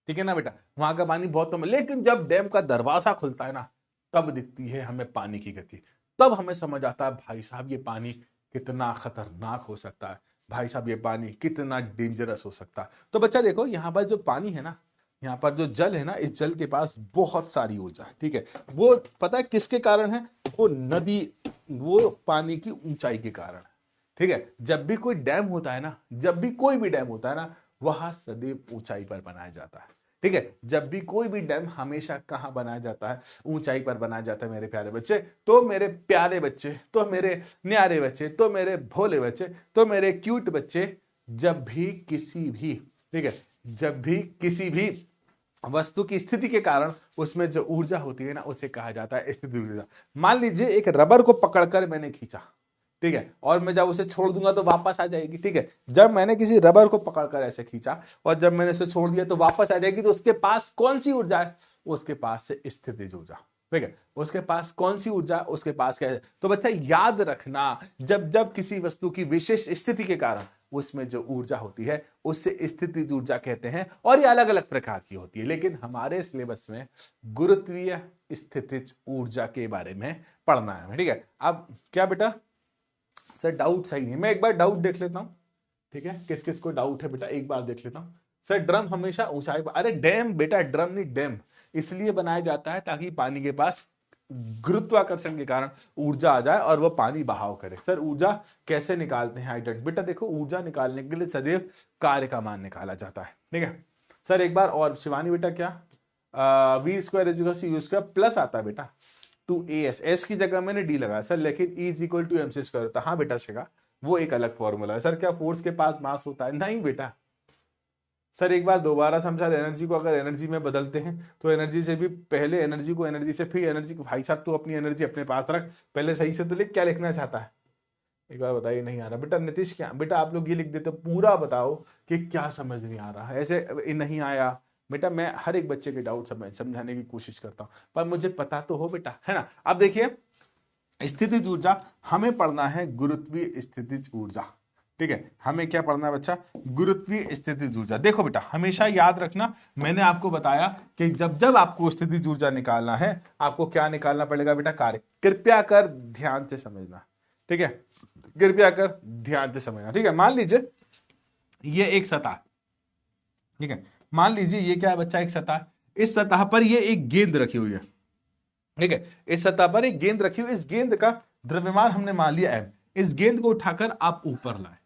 ठीक है ना बेटा, वहां का पानी बहुत थमा। लेकिन जब डैम का दरवाजा खुलता है ना, तब दिखती है हमें पानी की गति। तब हमें समझ आता है भाई साहब ये पानी कितना खतरनाक हो सकता है, भाई साहब ये पानी कितना डेंजरस हो सकता है। तो बच्चा देखो यहाँ पर जो पानी है ना, यहाँ पर जो जल है ना, इस जल के पास बहुत सारी ऊर्जा है। ठीक है, वो पता है किसके कारण है? वो नदी, वो पानी की ऊंचाई के कारण है। ठीक है, जब भी कोई डैम होता है ना, जब भी कोई भी डैम होता है ना, वह सदैव ऊंचाई पर बनाया जाता है। ठीक है, जब भी कोई भी डैम हमेशा कहां बनाया जाता है? ऊंचाई पर बनाया जाता है मेरे प्यारे बच्चे। तो मेरे प्यारे बच्चे, तो मेरे न्यारे बच्चे, तो मेरे भोले बच्चे, तो मेरे क्यूट बच्चे, जब भी किसी भी, ठीक है, जब भी किसी भी वस्तु की स्थिति के कारण उसमें जो ऊर्जा होती है ना, उसे कहा जाता है स्थितिज ऊर्जा। मान लीजिए एक रबर को पकड़कर मैंने खींचा, ठीक है, और मैं जब उसे छोड़ दूंगा तो वापस आ जाएगी। ठीक है, जब मैंने किसी रबर को पकड़कर ऐसे खींचा और जब मैंने उसे छोड़ दिया तो वापस आ जाएगी। तो उसके पास कौन सी ऊर्जा है? उसके पास से स्थितिज ऊर्जा। ठीक है, उसके पास कौन सी ऊर्जा? उसके पास क्या है? तो बच्चा याद रखना, जब जब किसी वस्तु की विशेष स्थिति के कारण उसमें जो ऊर्जा होती है उससे स्थितिज ऊर्जा कहते हैं। और ये अलग अलग प्रकार की होती है, लेकिन हमारे सिलेबस में गुरुत्वीय स्थितिज ऊर्जा के बारे में पढ़ना है। ठीक है, अब क्या बेटा सर डाउट सही नहीं, मैं एक बार डाउट देख लेता हूं। ठीक है, किस किस को डाउट है बेटा, एक बार देख लेता हूं। सर ड्रम हमेशा ऊंचाई पर, अरे डैम बेटा, ड्रम नहीं डैम इसलिए बनाया जाता है ताकि पानी के पास गुरुत्वाकर्षण के कारण ऊर्जा आ जाए और वो पानी बहाव करे। सर ऊर्जा कैसे निकालते हैं हाइड्रेट? बेटा देखो ऊर्जा निकालने के लिए सदैव कार्य का मान निकाला जाता है। ठीक है सर, एक बार और शिवानी बेटा, क्या v square is u square plus आता है बेटा टू एस, एस की जगह मैंने डी लगाया सर, लेकिन E is equal to m c square होता है। हाँ बेटा शेखा, वो एक अलग फॉर्मूला है। सर क्या फोर्स के पास मास होता है? नहीं बेटा। सर एक बार दोबारा समझा, एनर्जी को अगर एनर्जी में बदलते हैं तो एनर्जी से भी पहले एनर्जी को एनर्जी से फिर एनर्जी को। भाई साहब तू अपनी एनर्जी अपने पास रख, पहले सही से तो लिख, क्या लिखना चाहता है एक बार बताइए। नहीं आ रहा बेटा। नीतीश क्या बेटा, आप लोग ये लिख देते पूरा बताओ कि क्या समझ नहीं आ रहा है। ऐसे नहीं आया बेटा, मैं हर एक बच्चे के डाउट समझाने की कोशिश करता हूं, पर मुझे पता तो हो बेटा, है ना। अब देखिए स्थितिज ऊर्जा हमें पढ़ना है, गुरुत्वीय स्थितिज ऊर्जा। ठीक है, हमें क्या पढ़ना है बच्चा? गुरुत्वीय स्थितिज ऊर्जा। देखो बेटा हमेशा याद रखना, मैंने आपको बताया कि जब जब आपको स्थितिज ऊर्जा निकालना है, आपको क्या निकालना पड़ेगा बेटा? कार्य। कृपया कर ध्यान से समझना, ठीक है, कृपया कर ध्यान से समझना। ठीक है, मान लीजिए ये एक सतह, ठीक है, मान लीजिए ये क्या है बच्चा? एक सतह। इस सतह पर ये एक गेंद रखी हुई है। ठीक है, इस सतह पर एक गेंद रखी हुई, इस गेंद का द्रव्यमान हमने मान लिया m। इस गेंद को उठाकर आप ऊपर लाए।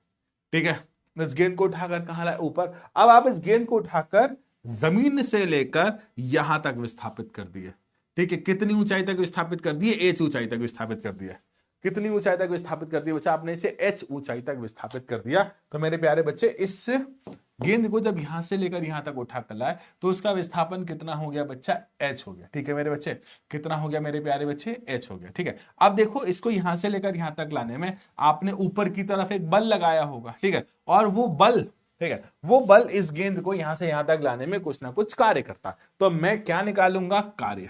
ठीक है, इस गेंद को उठाकर कहां लाए? ऊपर। अब आप इस गेंद को उठाकर जमीन से लेकर यहां तक विस्थापित कर दिए। ठीक है, कितनी ऊंचाई तक विस्थापित कर दिए? h ऊंचाई तक विस्थापित कर दिया। कितनी ऊंचाई तक विस्थापित कर दिया बच्चा आपने इसे, h ऊंचाई तक विस्थापित कर दिया। तो मेरे प्यारे बच्चे इस गेंद को जब यहां से लेकर यहां तक उठा कर लाए तो उसका विस्थापन कितना हो गया बच्चा, h हो गया। ठीक है मेरे बच्चे, कितना हो गया मेरे प्यारे बच्चे, h हो गया। ठीक है, अब देखो इसको यहां से लेकर यहां तक लाने में आपने ऊपर की तरफ एक बल लगाया होगा। ठीक है, और वो बल, ठीक है, वो बल इस गेंद को यहां से यहां तक लाने में कुछ ना कुछ कार्य करता है। तो मैं क्या निकालूंगा, कार्य।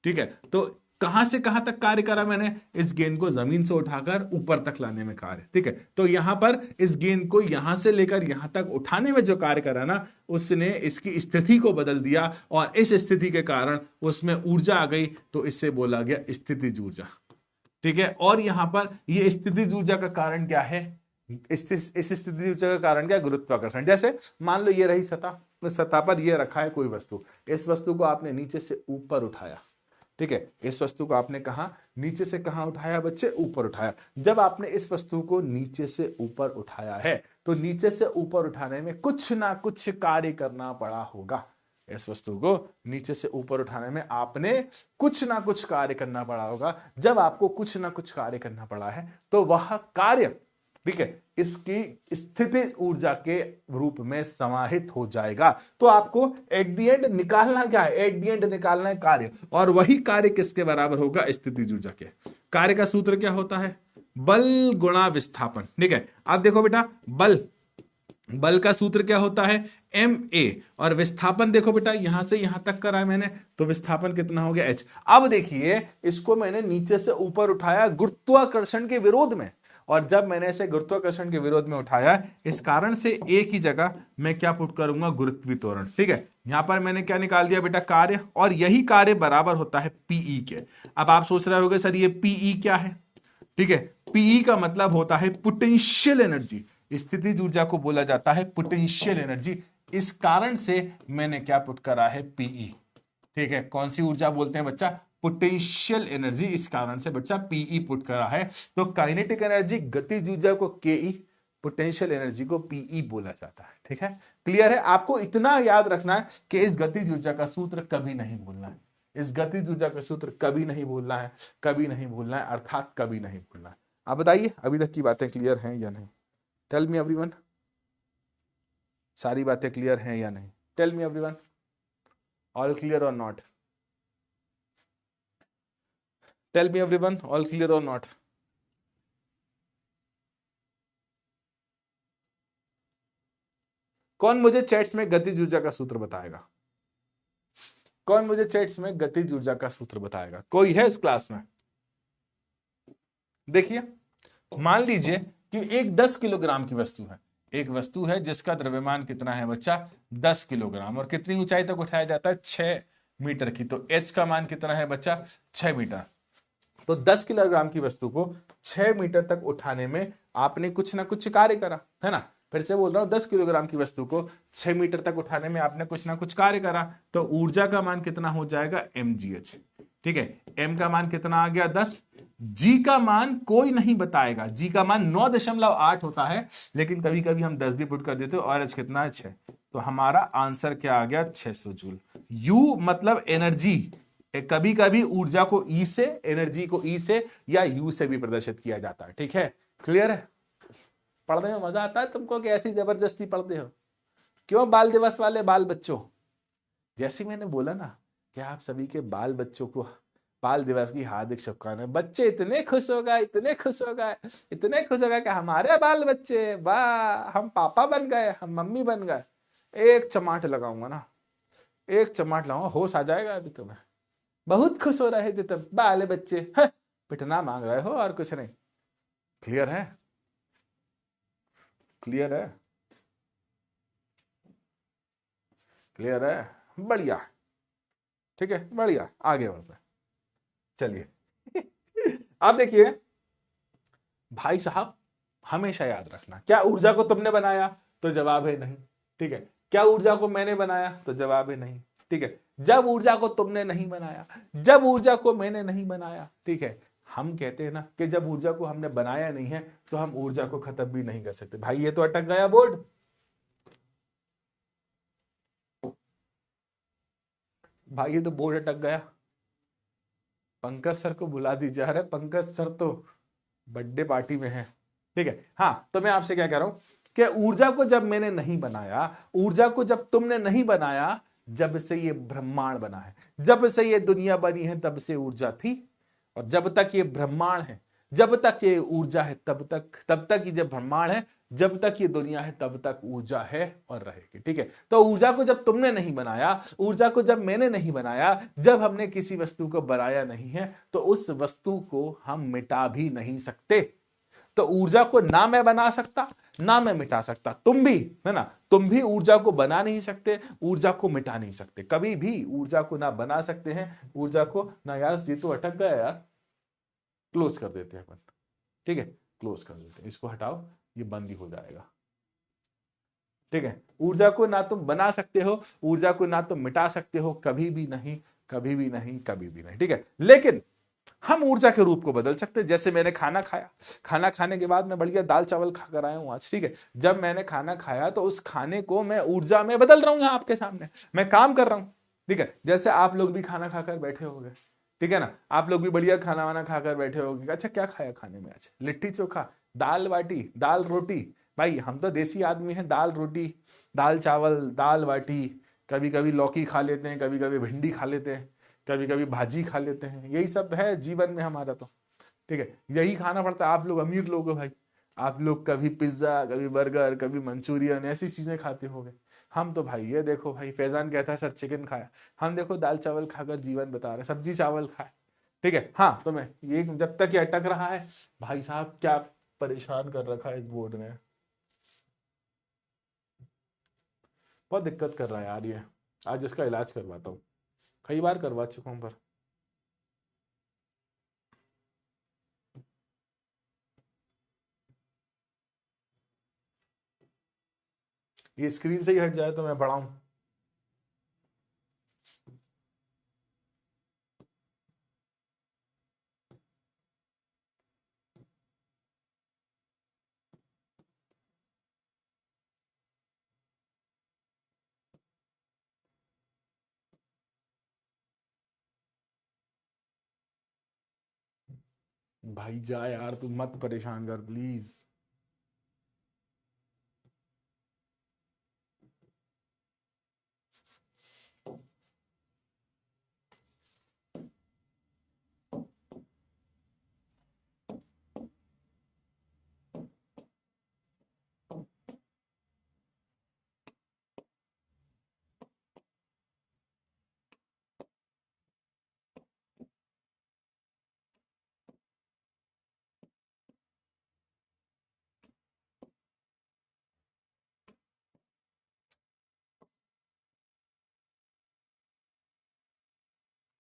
ठीक है, तो कहां से कहां तक कार्य करा मैंने, इस गेंद को जमीन से उठाकर ऊपर तक लाने में कार्य। ठीक है, तो यहां पर इस गेंद को यहां से लेकर यहां तक उठाने में जो कार्य करा ना, उसने इसकी स्थिति को बदल दिया और इस स्थिति के कारण उसमें ऊर्जा आ गई, तो इससे बोला गया स्थितिज ऊर्जा। ठीक है, और यहां पर ये स्थितिज ऊर्जा का कारण क्या है, इस स्थिति ऊर्जा का कारण क्या, गुरुत्वाकर्षण। जैसे मान लो ये रही सतह, तो सतह पर ये रखा है कोई वस्तु, इस वस्तु को आपने नीचे से ऊपर उठाया। ठीक है, इस वस्तु को आपने कहा नीचे से कहां उठाया बच्चे, ऊपर उठाया। जब आपने इस वस्तु को नीचे से ऊपर उठाया है तो नीचे से ऊपर उठाने में कुछ ना कुछ कार्य करना पड़ा होगा। इस वस्तु को नीचे से ऊपर उठाने में आपने कुछ ना कुछ कार्य करना पड़ा होगा। जब आपको कुछ ना कुछ कार्य करना पड़ा है तो वह कार्य, ठीक है, इसकी स्थिति ऊर्जा के रूप में समाहित हो जाएगा। तो आपको एट द एंड निकालना क्या है, एट द एंड निकालना है कार्य, और वही कार्य किसके बराबर होगा, स्थिति ऊर्जा के। कार्य का सूत्र क्या होता है, बल गुणा विस्थापन। ठीक है, अब देखो बेटा, बल का सूत्र क्या होता है, ma, और विस्थापन देखो बेटा यहां से यहां तक करा है मैंने, तो विस्थापन कितना हो गया, h। अब देखिए इसको मैंने नीचे से ऊपर उठाया गुरुत्वाकर्षण के विरोध में, और जब मैंने इसे गुरुत्वाकर्षण के विरोध में उठाया, इस कारण से a की जगह मैं क्या पुट करूंगा, गुरुत्वीय त्वरण। ठीक है, यहां पर मैंने क्या निकाल दिया बेटा, कार्य, और यही कार्य बराबर होता है Pe के। अब आप सोच रहे होगे सर ये Pe क्या है। ठीक है, Pe का मतलब होता है पोटेंशियल एनर्जी, स्थितिज ऊर्जा को बोला जाता है पोटेंशियल एनर्जी। इस कारण से मैंने क्या पुट करा है, Pe। ठीक है, कौन सी ऊर्जा बोलते हैं बच्चा, पोटेंशियल एनर्जी, इस कारण से बच्चा Pe पुट करा है। तो काइनेटिक एनर्जी गतिज ऊर्जा को Ke, पोटेंशियल एनर्जी को Pe बोला जाता है। ठीक है, क्लियर है। आपको इतना याद रखना है कि इस गतिज ऊर्जा का सूत्र कभी नहीं भूलना है, इस गतिज ऊर्जा का सूत्र कभी नहीं भूलना है, कभी नहीं भूलना है, अर्थात कभी नहीं भूलना है। आप बताइए अभी तक की बातें क्लियर हैं या नहीं, टेल मी एवरीवन, सारी बातें क्लियर हैं या नहीं, tell me everyone, all clear or not, tell me everyone, all clear or not. कौन मुझे चैट्स में गतिज ऊर्जा का सूत्र बताएगा, कौन मुझे चैट्स में गतिज ऊर्जा का सूत्र बताएगा, कोई है इस क्लास में। देखिए मान लीजिए कि एक 10 किलोग्राम की वस्तु है, एक वस्तु है जिसका द्रव्यमान कितना है बच्चा, 10 किलोग्राम, और कितनी ऊंचाई तक उठाया जाता है, 6 मीटर की। तो h का मान कितना है बच्चा, 6 मीटर। तो 10 किलोग्राम की वस्तु को 6 मीटर तक उठाने में आपने कुछ ना कुछ कार्य करा, है ना। फिर से बोल रहा हूं, 10 किलोग्राम की वस्तु को 6 मीटर तक उठाने में आपने कुछ ना कुछ कार्य करा, तो ऊर्जा का मान कितना हो जाएगा, mgh। ठीक है, m का मान कितना आ गया, 10। g का मान कोई नहीं बताएगा, g का मान 9.8 होता है, लेकिन कभी कभी हम 10 भी पुट कर देते हो, और h कितना है, 6। तो हमारा आंसर क्या आ गया, 600 जूल। u मतलब एनर्जी, कभी कभी ऊर्जा को ई से, एनर्जी को ई से या यू से भी प्रदर्शित किया जाता है। ठीक है, क्लियर है। पढ़ने में मजा आता है तुमको कि ऐसी जबरदस्ती पढ़ते हो, क्यों बाल दिवस वाले बाल बच्चों, जैसे मैंने बोला ना कि आप सभी के बाल बच्चों को बाल दिवस की हार्दिक शुभकामनाएं। बच्चे इतने खुश हो गए, इतने खुश हो गए, इतने खुश हो गए कि हमारे बाल बच्चे, वाह हम पापा बन गए, हम मम्मी बन गए। एक चमाट लगाऊंगा ना, एक चमाट लगाऊंगा, होश आ जाएगा अभी तुम्हें। बहुत खुश हो रहे थे तब बाल बच्चे, पिटना मांग रहे हो और कुछ नहीं। क्लियर है, क्लियर है, क्लियर है, बढ़िया। ठीक है, बढ़िया, आगे बढ़ते हैं। चलिए अब देखिए भाई साहब, हमेशा याद रखना, क्या ऊर्जा को तुमने बनाया, तो जवाब है नहीं। ठीक है, क्या ऊर्जा को मैंने बनाया, तो जवाब है नहीं। ठीक है, जब ऊर्जा को तुमने नहीं बनाया, जब ऊर्जा को मैंने नहीं बनाया, ठीक है, हम कहते हैं ना कि जब ऊर्जा को हमने बनाया नहीं है तो हम ऊर्जा को खत्म भी नहीं कर सकते। भाई ये तो अटक गया बोर्ड, भाई ये तो बोर्ड अटक गया। पंकज सर को बुला दीजिए, अरे पंकज सर तो बर्थडे पार्टी में है, ठीक है। हाँ, तो मैं आपसे क्या कह रहा हूं कि ऊर्जा को जब मैंने नहीं बनाया, ऊर्जा को जब तुमने नहीं बनाया, जब से ये ब्रह्मांड बना है, जब से ये दुनिया बनी है, तब से ऊर्जा थी। और जब तक ये ब्रह्मांड है, जब तक ये ऊर्जा है, तब तक ये जब ब्रह्मांड है, जब तक ये दुनिया है, तब तक ऊर्जा है और रहेगी, ठीक है। तो ऊर्जा को जब तुमने नहीं बनाया, ऊर्जा को जब मैंने नहीं बनाया, जब हमने किसी वस्तु को बनाया नहीं है, तो उस वस्तु को हम मिटा भी नहीं सकते। तो ऊर्जा को ना मैं बना सकता, ना मैं मिटा सकता, तुम भी, है ना, तुम भी ऊर्जा को बना नहीं सकते, ऊर्जा को मिटा नहीं सकते, कभी भी ऊर्जा को ना बना सकते हैं, ऊर्जा को ना। यार ये तो अटक गया यार, क्लोज कर देते हैं अपन, ठीक है, क्लोज कर देते हैं, इसको हटाओ, ये बंद ही हो जाएगा, ठीक है। ऊर्जा को ना तुम बना सकते हो, ऊर्जा को ना तुम मिटा सकते हो, कभी भी नहीं, कभी भी नहीं, कभी भी नहीं, ठीक है। लेकिन हम ऊर्जा के रूप को बदल सकते हैं। जैसे मैंने खाना खाया, खाना खाने के बाद मैं बढ़िया दाल चावल खाकर आया हूं आज, ठीक है। जब मैंने खाना खाया तो उस खाने को मैं ऊर्जा में बदल रहा हूं, यहां आपके सामने मैं काम कर रहा हूं, ठीक है। जैसे आप लोग भी खाना खाकर बैठे होंगे, ठीक है ना, आप लोग भी बढ़िया खाना वाना खाकर बैठे होंगे। अच्छा, क्या खाया खाने में आज? लिट्टी चोखा, दाल बाटी, दाल रोटी। भाई हम तो देसी आदमी हैं, दाल रोटी, दाल चावल, दाल बाटी, कभी कभी लौकी खा लेते हैं, कभी कभी भिंडी खा लेते हैं, कभी कभी भाजी खा लेते हैं, यही सब है जीवन में हमारा तो, ठीक है। यही खाना पड़ता है। आप लोग अमीर लोग हो भाई, आप लोग कभी पिज्जा, कभी बर्गर, कभी मंचूरियन, ऐसी चीजें खाते होंगे। हम तो भाई, ये देखो भाई, फैजान कहता है सर चिकन खाया, हम देखो दाल चावल खाकर जीवन बता रहे हैं, सब्जी चावल खाए, ठीक है। हाँ, तो मैं ये जब तक ये अटक रहा है, भाई साहब क्या परेशान कर रखा है इस बोर्ड ने, बहुत दिक्कत कर रहा है यार ये। आज इसका इलाज करवाता हूँ, कई बार करवा चुका हूँ पर। ये स्क्रीन से ही हट जाए तो मैं बढ़ाऊं। भाई जा यार, तू मत परेशान कर प्लीज।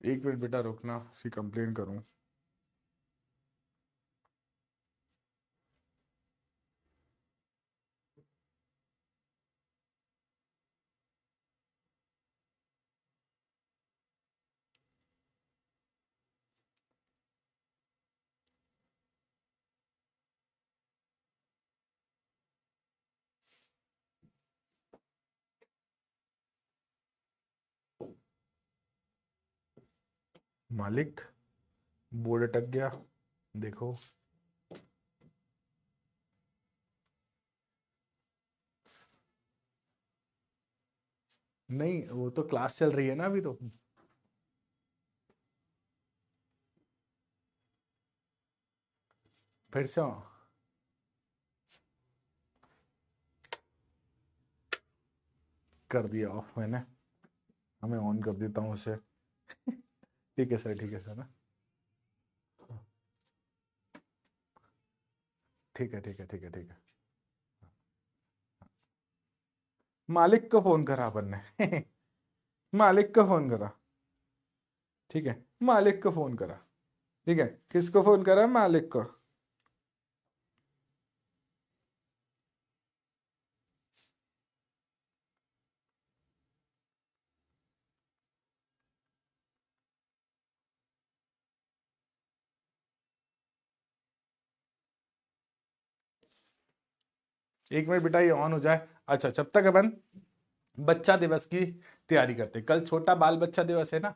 एक मिनट बेटा रुकना, इसकी कंप्लेन करूं। मालिक, बोर्ड अटक गया, देखो। नहीं, वो तो क्लास चल रही है ना अभी तो। फिर से कर दिया ऑफ मैंने, हमें ऑन कर देता हूँ उसे। ठीक है सर, ठीक है सर ना, ठीक है, ठीक है, ठीक है, ठीक है। मालिक को फोन करा अपन ने। मालिक को फोन करा, ठीक है, मालिक को फोन करा, ठीक है। किसको फोन करा? मालिक को। एक मिनट बेटा, ये ऑन हो जाए। अच्छा, जब तक अपन बच्चा दिवस की तैयारी करते हैं, कल छोटा बाल बच्चा दिवस है ना,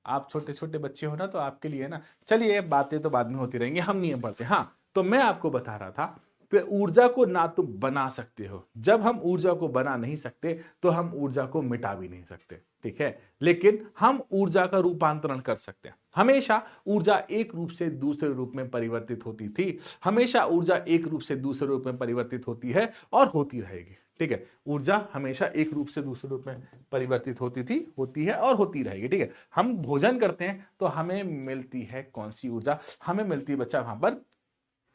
आप छोटे छोटे बच्चे हो ना, तो आपके लिए है ना। चलिए बातें तो बाद में होती रहेंगी, हम नियम पढ़ते हैं। हाँ, तो मैं आपको बता रहा था कि ऊर्जा को ना तुम बना सकते हो, जब हम ऊर्जा को बना नहीं सकते तो हम ऊर्जा को मिटा भी नहीं सकते, ठीक है, लेकिन हम ऊर्जा का रूपांतरण कर सकते हैं। हमेशा ऊर्जा एक रूप से दूसरे रूप में परिवर्तित होती थी, हमेशा ऊर्जा एक रूप से दूसरे रूप में परिवर्तित होती है और होती रहेगी, ठीक है। ऊर्जा हमेशा एक रूप से दूसरे रूप में परिवर्तित होती थी, होती है और होती रहेगी, ठीक है। हम भोजन करते हैं तो हमें मिलती है कौन सी ऊर्जा? हमें मिलती है बच्चा वहां पर,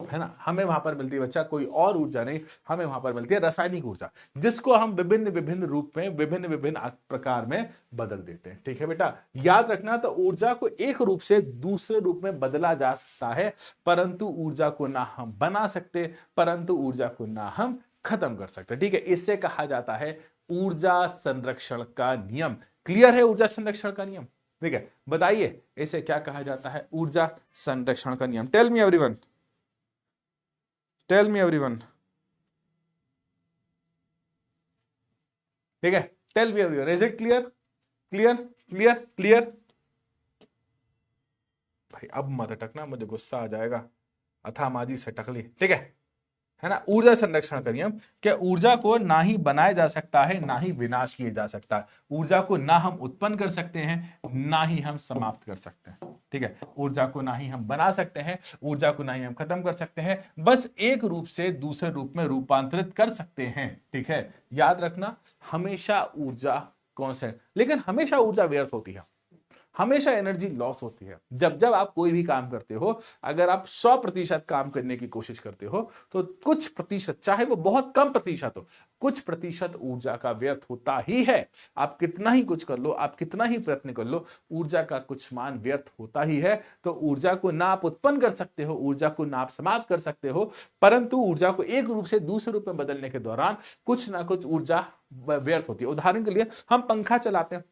है ना, हमें वहां पर मिलती है बच्चा कोई और ऊर्जा नहीं, हमें वहां पर मिलती है रासायनिक ऊर्जा, जिसको हम विभिन्न विभिन्न रूप में, विभिन्न विभिन्न प्रकार में बदल देते हैं, ठीक है बेटा। याद रखना, तो ऊर्जा को एक रूप से दूसरे रूप में बदला जा सकता है, परंतु ऊर्जा को ना हम बना सकते, परंतु ऊर्जा को ना हम खत्म कर सकते, ठीक है। इससे कहा जाता है ऊर्जा संरक्षण का नियम। क्लियर है ऊर्जा संरक्षण का नियम? ठीक है, बताइए इसे क्या कहा जाता है? ऊर्जा संरक्षण का नियम। Tell me everyone, tell me everyone, ठीक है, tell me everyone, is it clear? Clear clear clear? भाई अब मत अटकना, मुझे गुस्सा आ जाएगा, अथामाजी से टकली, ठीक है ना। ऊर्जा संरक्षण का नियम, क्या ऊर्जा को ना ही बनाया जा सकता है ना ही विनाश किया जा सकता है। ऊर्जा को ना हम उत्पन्न कर सकते हैं ना ही हम समाप्त कर सकते हैं, ठीक है। ऊर्जा को ना ही हम बना सकते हैं, ऊर्जा को ना ही हम खत्म कर सकते हैं, बस एक रूप से दूसरे रूप में रूपांतरित कर सकते हैं, ठीक है। याद रखना, हमेशा ऊर्जा कौन से, लेकिन हमेशा ऊर्जा व्यर्थ होती है, हमेशा एनर्जी लॉस होती है। जब जब आप कोई भी काम करते हो, अगर आप 100% काम करने की कोशिश करते हो तो कुछ प्रतिशत, चाहे वो बहुत कम प्रतिशत हो, कुछ प्रतिशत ऊर्जा का व्यर्थ होता ही है। आप कितना ही कुछ कर लो, आप कितना ही प्रयत्न कर लो, ऊर्जा का कुछ मान व्यर्थ होता ही है। तो ऊर्जा को ना आप उत्पन्न कर सकते हो, ऊर्जा को ना आप समाप्त कर सकते हो, परंतु ऊर्जा को एक रूप से दूसरे रूप में बदलने के दौरान कुछ ना कुछ ऊर्जा व्यर्थ होती है। उदाहरण के लिए हम पंखा चलाते हैं,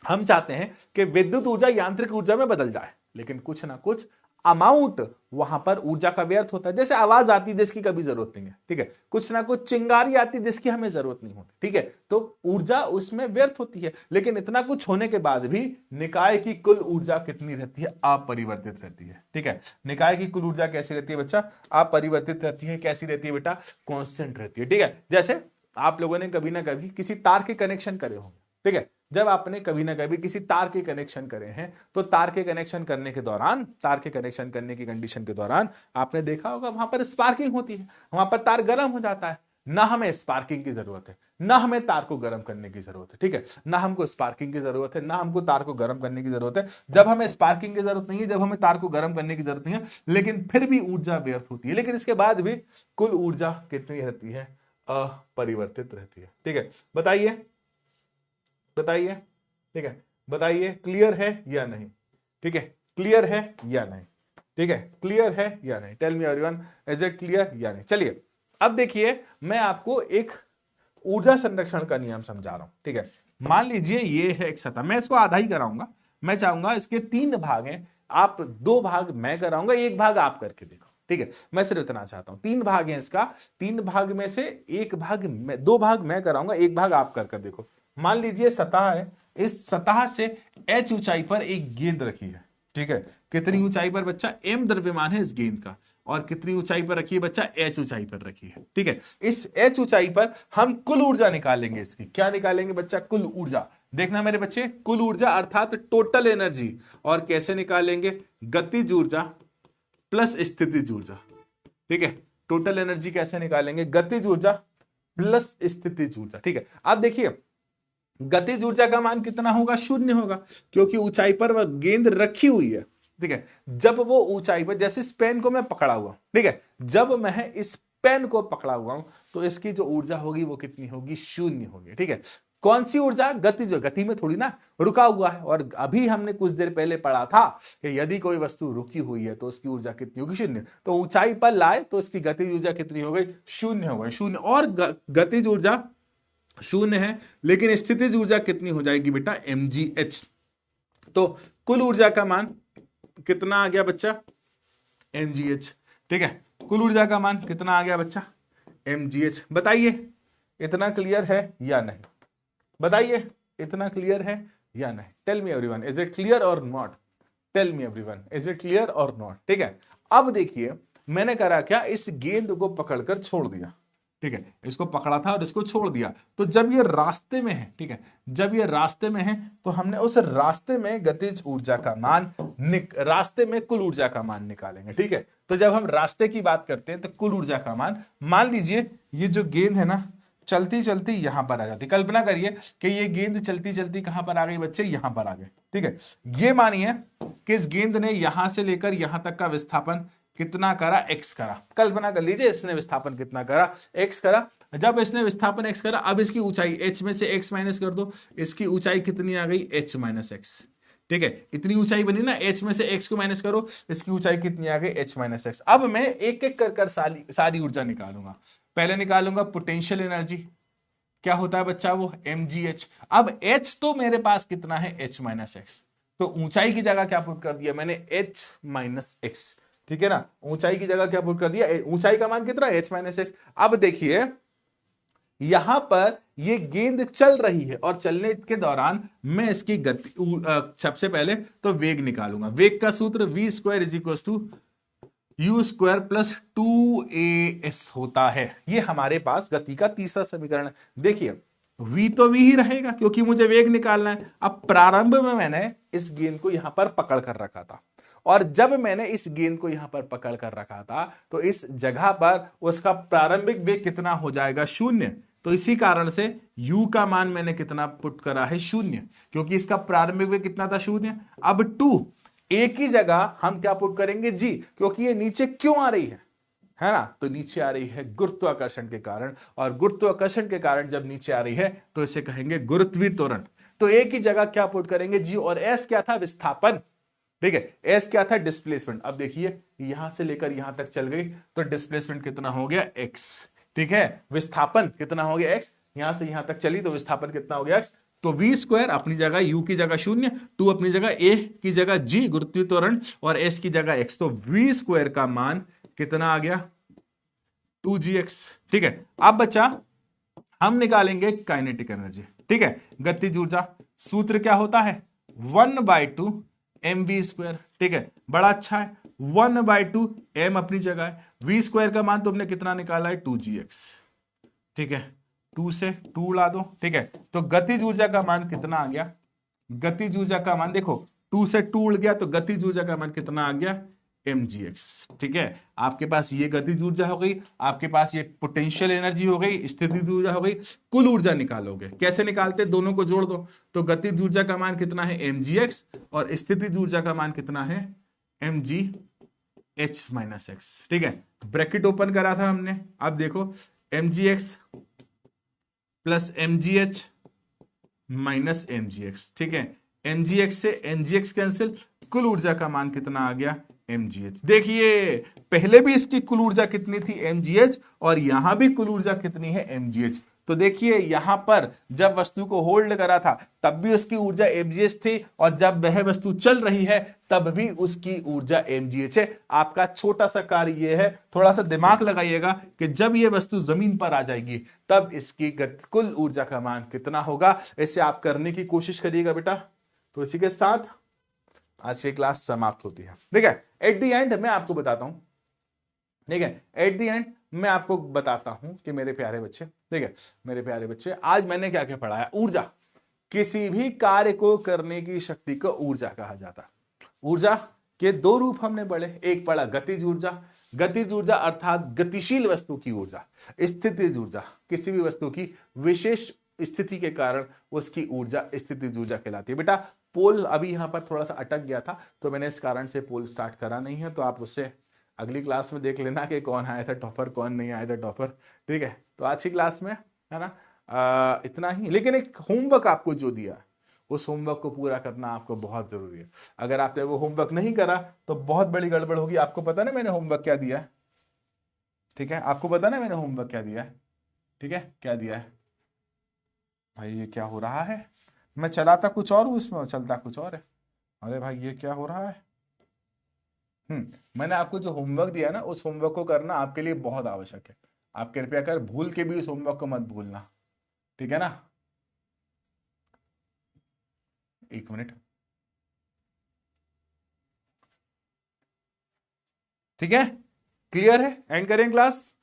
हम चाहते हैं कि विद्युत ऊर्जा यांत्रिक ऊर्जा में बदल जाए, लेकिन कुछ ना कुछ अमाउंट वहां पर ऊर्जा का व्यर्थ होता है। जैसे आवाज आती है जिसकी कभी जरूरत नहीं है, ठीक है, कुछ ना कुछ चिंगारी आती है जिसकी हमें जरूरत नहीं होती, ठीक है, तो ऊर्जा उसमें व्यर्थ होती है। लेकिन इतना कुछ होने के बाद भी निकाय की कुल ऊर्जा कितनी रहती है? अपरिवर्तित रहती है, ठीक है। निकाय की कुल ऊर्जा कैसी रहती है बच्चा? अपरिवर्तित रहती है। कैसी रहती है बेटा? कांस्टेंट रहती है, ठीक है। जैसे आप लोगों ने कभी ना कभी किसी तार के कनेक्शन करे होंगे, ठीक है, जब आपने कभी ना कभी किसी तार के कनेक्शन करे हैं, तो तार के कनेक्शन करने के दौरान, तार के कनेक्शन करने की कंडीशन के दौरान आपने देखा होगा वहां पर स्पार्किंग होती है, वहां पर तार गर्म हो जाता है। ना हमें स्पार्किंग की जरूरत है, ना हमें तार को गर्म करने की जरूरत है, ठीक है, ना हमको स्पार्किंग की जरूरत है, ना हमको तार को गर्म करने की जरूरत है। जब हमें स्पार्किंग की जरूरत नहीं है, जब हमें तार को गर्म करने की जरूरत नहीं है, लेकिन फिर भी ऊर्जा व्यर्थ होती है। लेकिन इसके बाद भी कुल ऊर्जा कितनी रहती है? अपरिवर्तित रहती है, ठीक है। बताइए बताइए, ठीक है, बताइए क्लियर है या नहीं? ठीक है, क्लियर है या नहीं? ठीक है, क्लियर है या नहीं? Tell me everyone, is it clear या नहीं? चलिए अब देखिए, मैं आपको एक ऊर्जा संरक्षण का नियम समझा रहा हूं, ठीक है। मान लीजिए ये है एक सतह, मैं इसको आधा ही कराऊंगा, मैं चाहूंगा इसके 3 भाग हैं, आप 2 भाग मैं कराऊंगा, 1 भाग आप करके देखो, ठीक है। मैं सिर्फ इतना चाहता हूं, 3 भाग हैं इसका, 3 भाग में से 1 भाग मैं, 2 भाग मैं कराऊंगा, 1 भाग आप करके देखो। मान लीजिए सतह है, इस सतह से h ऊंचाई पर एक गेंद रखी है, ठीक है। कितनी ऊंचाई पर बच्चा? m द्रव्यमान है इस गेंद का, और कितनी ऊंचाई पर रखी है बच्चा? h ऊंचाई पर रखी है, ठीक है। इस h ऊंचाई पर हम कुल ऊर्जा निकालेंगे इसकी। क्या निकालेंगे बच्चा? कुल ऊर्जा। देखना मेरे बच्चे, कुल ऊर्जा अर्थात टोटल एनर्जी। और कैसे निकालेंगे? गतिज ऊर्जा प्लस स्थितिज ऊर्जा, ठीक है। टोटल एनर्जी कैसे निकालेंगे? गतिज ऊर्जा प्लस स्थितिज ऊर्जा, ठीक है। अब देखिए, गतिज ऊर्जा का मान कितना होगा? 0 होगा, क्योंकि ऊंचाई पर वह गेंद रखी हुई है, ठीक है। जब वो ऊंचाई पर, जैसे इस पेन को मैं पकड़ा हुआ, ठीक है, जब मैं इस पेन को पकड़ा हुआ हूं तो इसकी जो ऊर्जा होगी वो कितनी होगी? 0 होगी, ठीक है। कौन सी ऊर्जा? गति, जो गति में थोड़ी ना रुका हुआ है। और अभी हमने कुछ देर पहले पढ़ा था कि यदि कोई वस्तु रुकी हुई है तो उसकी ऊर्जा कितनी होगी? 0। तो ऊंचाई पर लाए तो इसकी गतिज ऊर्जा कितनी हो गई? 0 हो गई, 0। और गतिज ऊर्जा 0 है, लेकिन स्थितिज ऊर्जा कितनी हो जाएगी बेटा? mgh। तो कुल ऊर्जा का मान कितना आ गया बच्चा? mgh, ठीक है। कुल ऊर्जा का मान कितना आ गया बच्चा? mgh। बताइए इतना क्लियर है या नहीं? बताइए इतना क्लियर है या नहीं? Tell me everyone, is it clear or not? Tell me everyone, is it clear or not? ठीक है। अब देखिए, मैंने करा क्या, इस गेंद को पकड़कर छोड़ दिया, ठीक है, इसको पकड़ा था और इसको छोड़ दिया। तो जब ये रास्ते में है, ठीक है, जब ये रास्ते में है तो हमने उस रास्ते में गतिज ऊर्जा का मान रास्ते में कुल ऊर्जा का मान निकालेंगे, ठीक है। तो जब हम रास्ते की बात करते हैं तो कुल ऊर्जा का मान लीजिए ये जो गेंद है ना, चलती चलती यहां पर आ जाती, कल्पना करिए कि ये गेंद चलती चलती कहां पर आ गई बच्चे, यहां पर आ गए, ठीक है। ये मानिए कि इस गेंद ने यहां से लेकर यहां तक का विस्थापन कितना करा, x करा। कल्पना कर लीजिए इसने विस्थापन कितना करा, x करा। जब इसने विस्थापन x करा, अब इसकी ऊंचाई h में से x माइनस कर दो, इसकी ऊंचाई कितनी आ गई, h माइनस एक्स, ठीक है। इतनी ऊंचाई बनी ना, h में से x को माइनस करो, इसकी ऊंचाई कितनी आ गई, h माइनस एक्स। अब मैं एक एक कर सारी ऊर्जा निकालूंगा। पहले निकालूंगा पोटेंशियल एनर्जी, क्या होता है बच्चा, वो mgh। अब h तो मेरे पास कितना है, h माइनस एक्स, तो ऊंचाई की जगह क्या पुट कर दिया मैंने, h माइनस एक्स, ठीक है ना। ऊंचाई की जगह क्या पुट कर दिया, ऊंचाई का मान कितना, h माइनस एक्स। अब देखिए यहां पर ये गेंद चल रही है और चलने के दौरान मैं इसकी गति सबसे पहले तो वेग निकालूंगा। वेग का सूत्र v square is equal to u square plus 2as होता है। ये हमारे पास गति का तीसरा समीकरण है। देखिए v तो v ही रहेगा क्योंकि मुझे वेग निकालना है। अब प्रारंभ में मैंने इस गेंद को यहां पर पकड़ कर रखा था और जब मैंने इस गेंद को यहां पर पकड़ कर रखा था तो इस जगह पर उसका प्रारंभिक वेग कितना हो जाएगा, शून्य। तो इसी कारण से u का मान मैंने कितना पुट करा है, शून्य, क्योंकि इसका प्रारंभिक वेग कितना था, शून्य। अब 2 एक ही जगह हम क्या पुट करेंगे, g, क्योंकि ये नीचे क्यों आ रही है ना, तो नीचे आ रही है गुरुत्वाकर्षण के कारण, और गुरुत्वाकर्षण के कारण जब नीचे आ रही है तो इसे कहेंगे गुरुत्वीय त्वरण। तो एक ही जगह क्या पुट करेंगे, g, और s क्या था, विस्थापन, ठीक है, s क्या था, डिस्प्लेसमेंट। अब देखिए यहां से लेकर यहां तक चल गई तो डिस्प्लेसमेंट कितना हो गया, x, ठीक है। विस्थापन कितना हो गया, x, यहां से यहां तक चली तो विस्थापन कितना हो गया, x। तो v स्क्वायर अपनी जगह, u की जगह शून्य, 2 अपनी जगह, a की जगह g गुरुत्वीय त्वरण और s की जगह x, तो v स्क्वायर का मान कितना आ गया, 2gx, ठीक है। अब बच्चा हम निकालेंगे काइनेटिक एनर्जी, ठीक है, गतिज ऊर्जा। सूत्र क्या होता है, 1/2 mv स्क्वायर, ठीक है, बड़ा अच्छा है। 1/2 m अपनी जगह है, v स्क्वायर का मान तुमने कितना निकाला है, 2gx, ठीक है, 2 से 2 उड़ा दो, ठीक है। तो गतिज ऊर्जा का मान कितना आ गया, गतिज ऊर्जा का मान देखो 2 से 2 उड़ गया तो गतिज ऊर्जा का मान कितना आ गया, mgx, ठीक है। आपके पास ये गतिज ऊर्जा हो गई, आपके पास ये पोटेंशियल एनर्जी हो गई, स्थितिज ऊर्जा हो गई। कुल ऊर्जा निकालोगे, कैसे निकालते, दोनों को जोड़ दो, तो गतिज ऊर्जा का मान कितना है, mgx, और स्थितिज ऊर्जा का मान कितना है, mgh माइनस एक्स, ठीक है। ब्रैकेट ओपन करा था हमने, अब देखो mgx plus mgh minus mgx, ठीक है, mgx से mgx कैंसिल, कुल ऊर्जा का मान कितना आ गया, mgh। देखिए पहले भी इसकी कुल ऊर्जा कितनी थी, mgh, और यहां भी कुल ऊर्जा कितनी है, mgh। तो देखिए यहां पर जब वस्तु को होल्ड करा था तब भी उसकी ऊर्जा mgh थी, और जब वह वस्तु चल रही है तब भी उसकी ऊर्जा mgh है। आपका छोटा सा कार्य यह है, थोड़ा सा दिमाग लगाइएगा कि जब यह वस्तु जमीन पर आ जाएगी तब इसकी कुल ऊर्जा का मान कितना होगा। इसे आप करने की कोशिश करिएगा बेटा। तो इसी के साथ आज की क्लास समाप्त होती है, ठीक है। एट द एंड मैं आपको बताता हूं, ठीक है, एट द एंड मैं आपको बताता हूं कि मेरे प्यारे बच्चे, ठीक है, मेरे प्यारे बच्चे, आज मैंने क्या क्या पढ़ाया। ऊर्जा, किसी भी कार्य को करने की शक्ति को ऊर्जा कहा जाता है। ऊर्जा के 2 रूप हमने पढ़े, एक पढ़ा गतिज ऊर्जा, गतिज ऊर्जा अर्थात गतिशील वस्तु की ऊर्जा। स्थितिज ऊर्जा, किसी भी वस्तु की विशेष स्थिति के कारण उसकी ऊर्जा स्थितिज ऊर्जा कहलाती है। बेटा पोल अभी यहां पर थोड़ा सा अटक गया था तो मैंने इस कारण से पोल स्टार्ट करा नहीं है, तो आप उससे अगली क्लास में देख लेना कि कौन आया था टॉपर, कौन नहीं आया था टॉपर, ठीक है। तो आज की क्लास में है ना इतना ही, लेकिन एक होमवर्क आपको जो दिया उस होमवर्क को पूरा करना आपको बहुत जरूरी है। अगर आपने वो होमवर्क नहीं करा तो बहुत बड़ी गड़बड़ होगी। आपको पता ना मैंने होमवर्क क्या दिया है, ठीक है, आपको पता ना मैंने होमवर्क क्या दिया है, ठीक है, क्या दिया है भाई, ये क्या हो रहा है, मैं चलाता कुछ और हूं इसमें और चलता कुछ और है। अरे भाई ये क्या हो रहा है। मैंने आपको जो होमवर्क दिया ना उस होमवर्क को करना आपके लिए बहुत आवश्यक है। आप कृपया कर भूल के भी उस होमवर्क को मत भूलना, ठीक है ना। 1 मिनट, ठीक है। क्लियर है? एंड करें क्लास?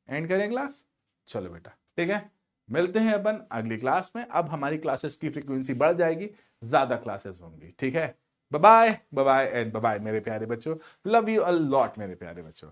एंड करें क्लास? चलो बेटा, ठीक है, मिलते हैं अपन अगली क्लास में। अब हमारी क्लासेस की फ्रीक्वेंसी बढ़ जाएगी, ज्यादा क्लासेस होंगी, ठीक है। Bye bye, bye bye and bye bye मेरे प्यारे बच्चों, लव यू अ लॉट मेरे प्यारे बच्चों।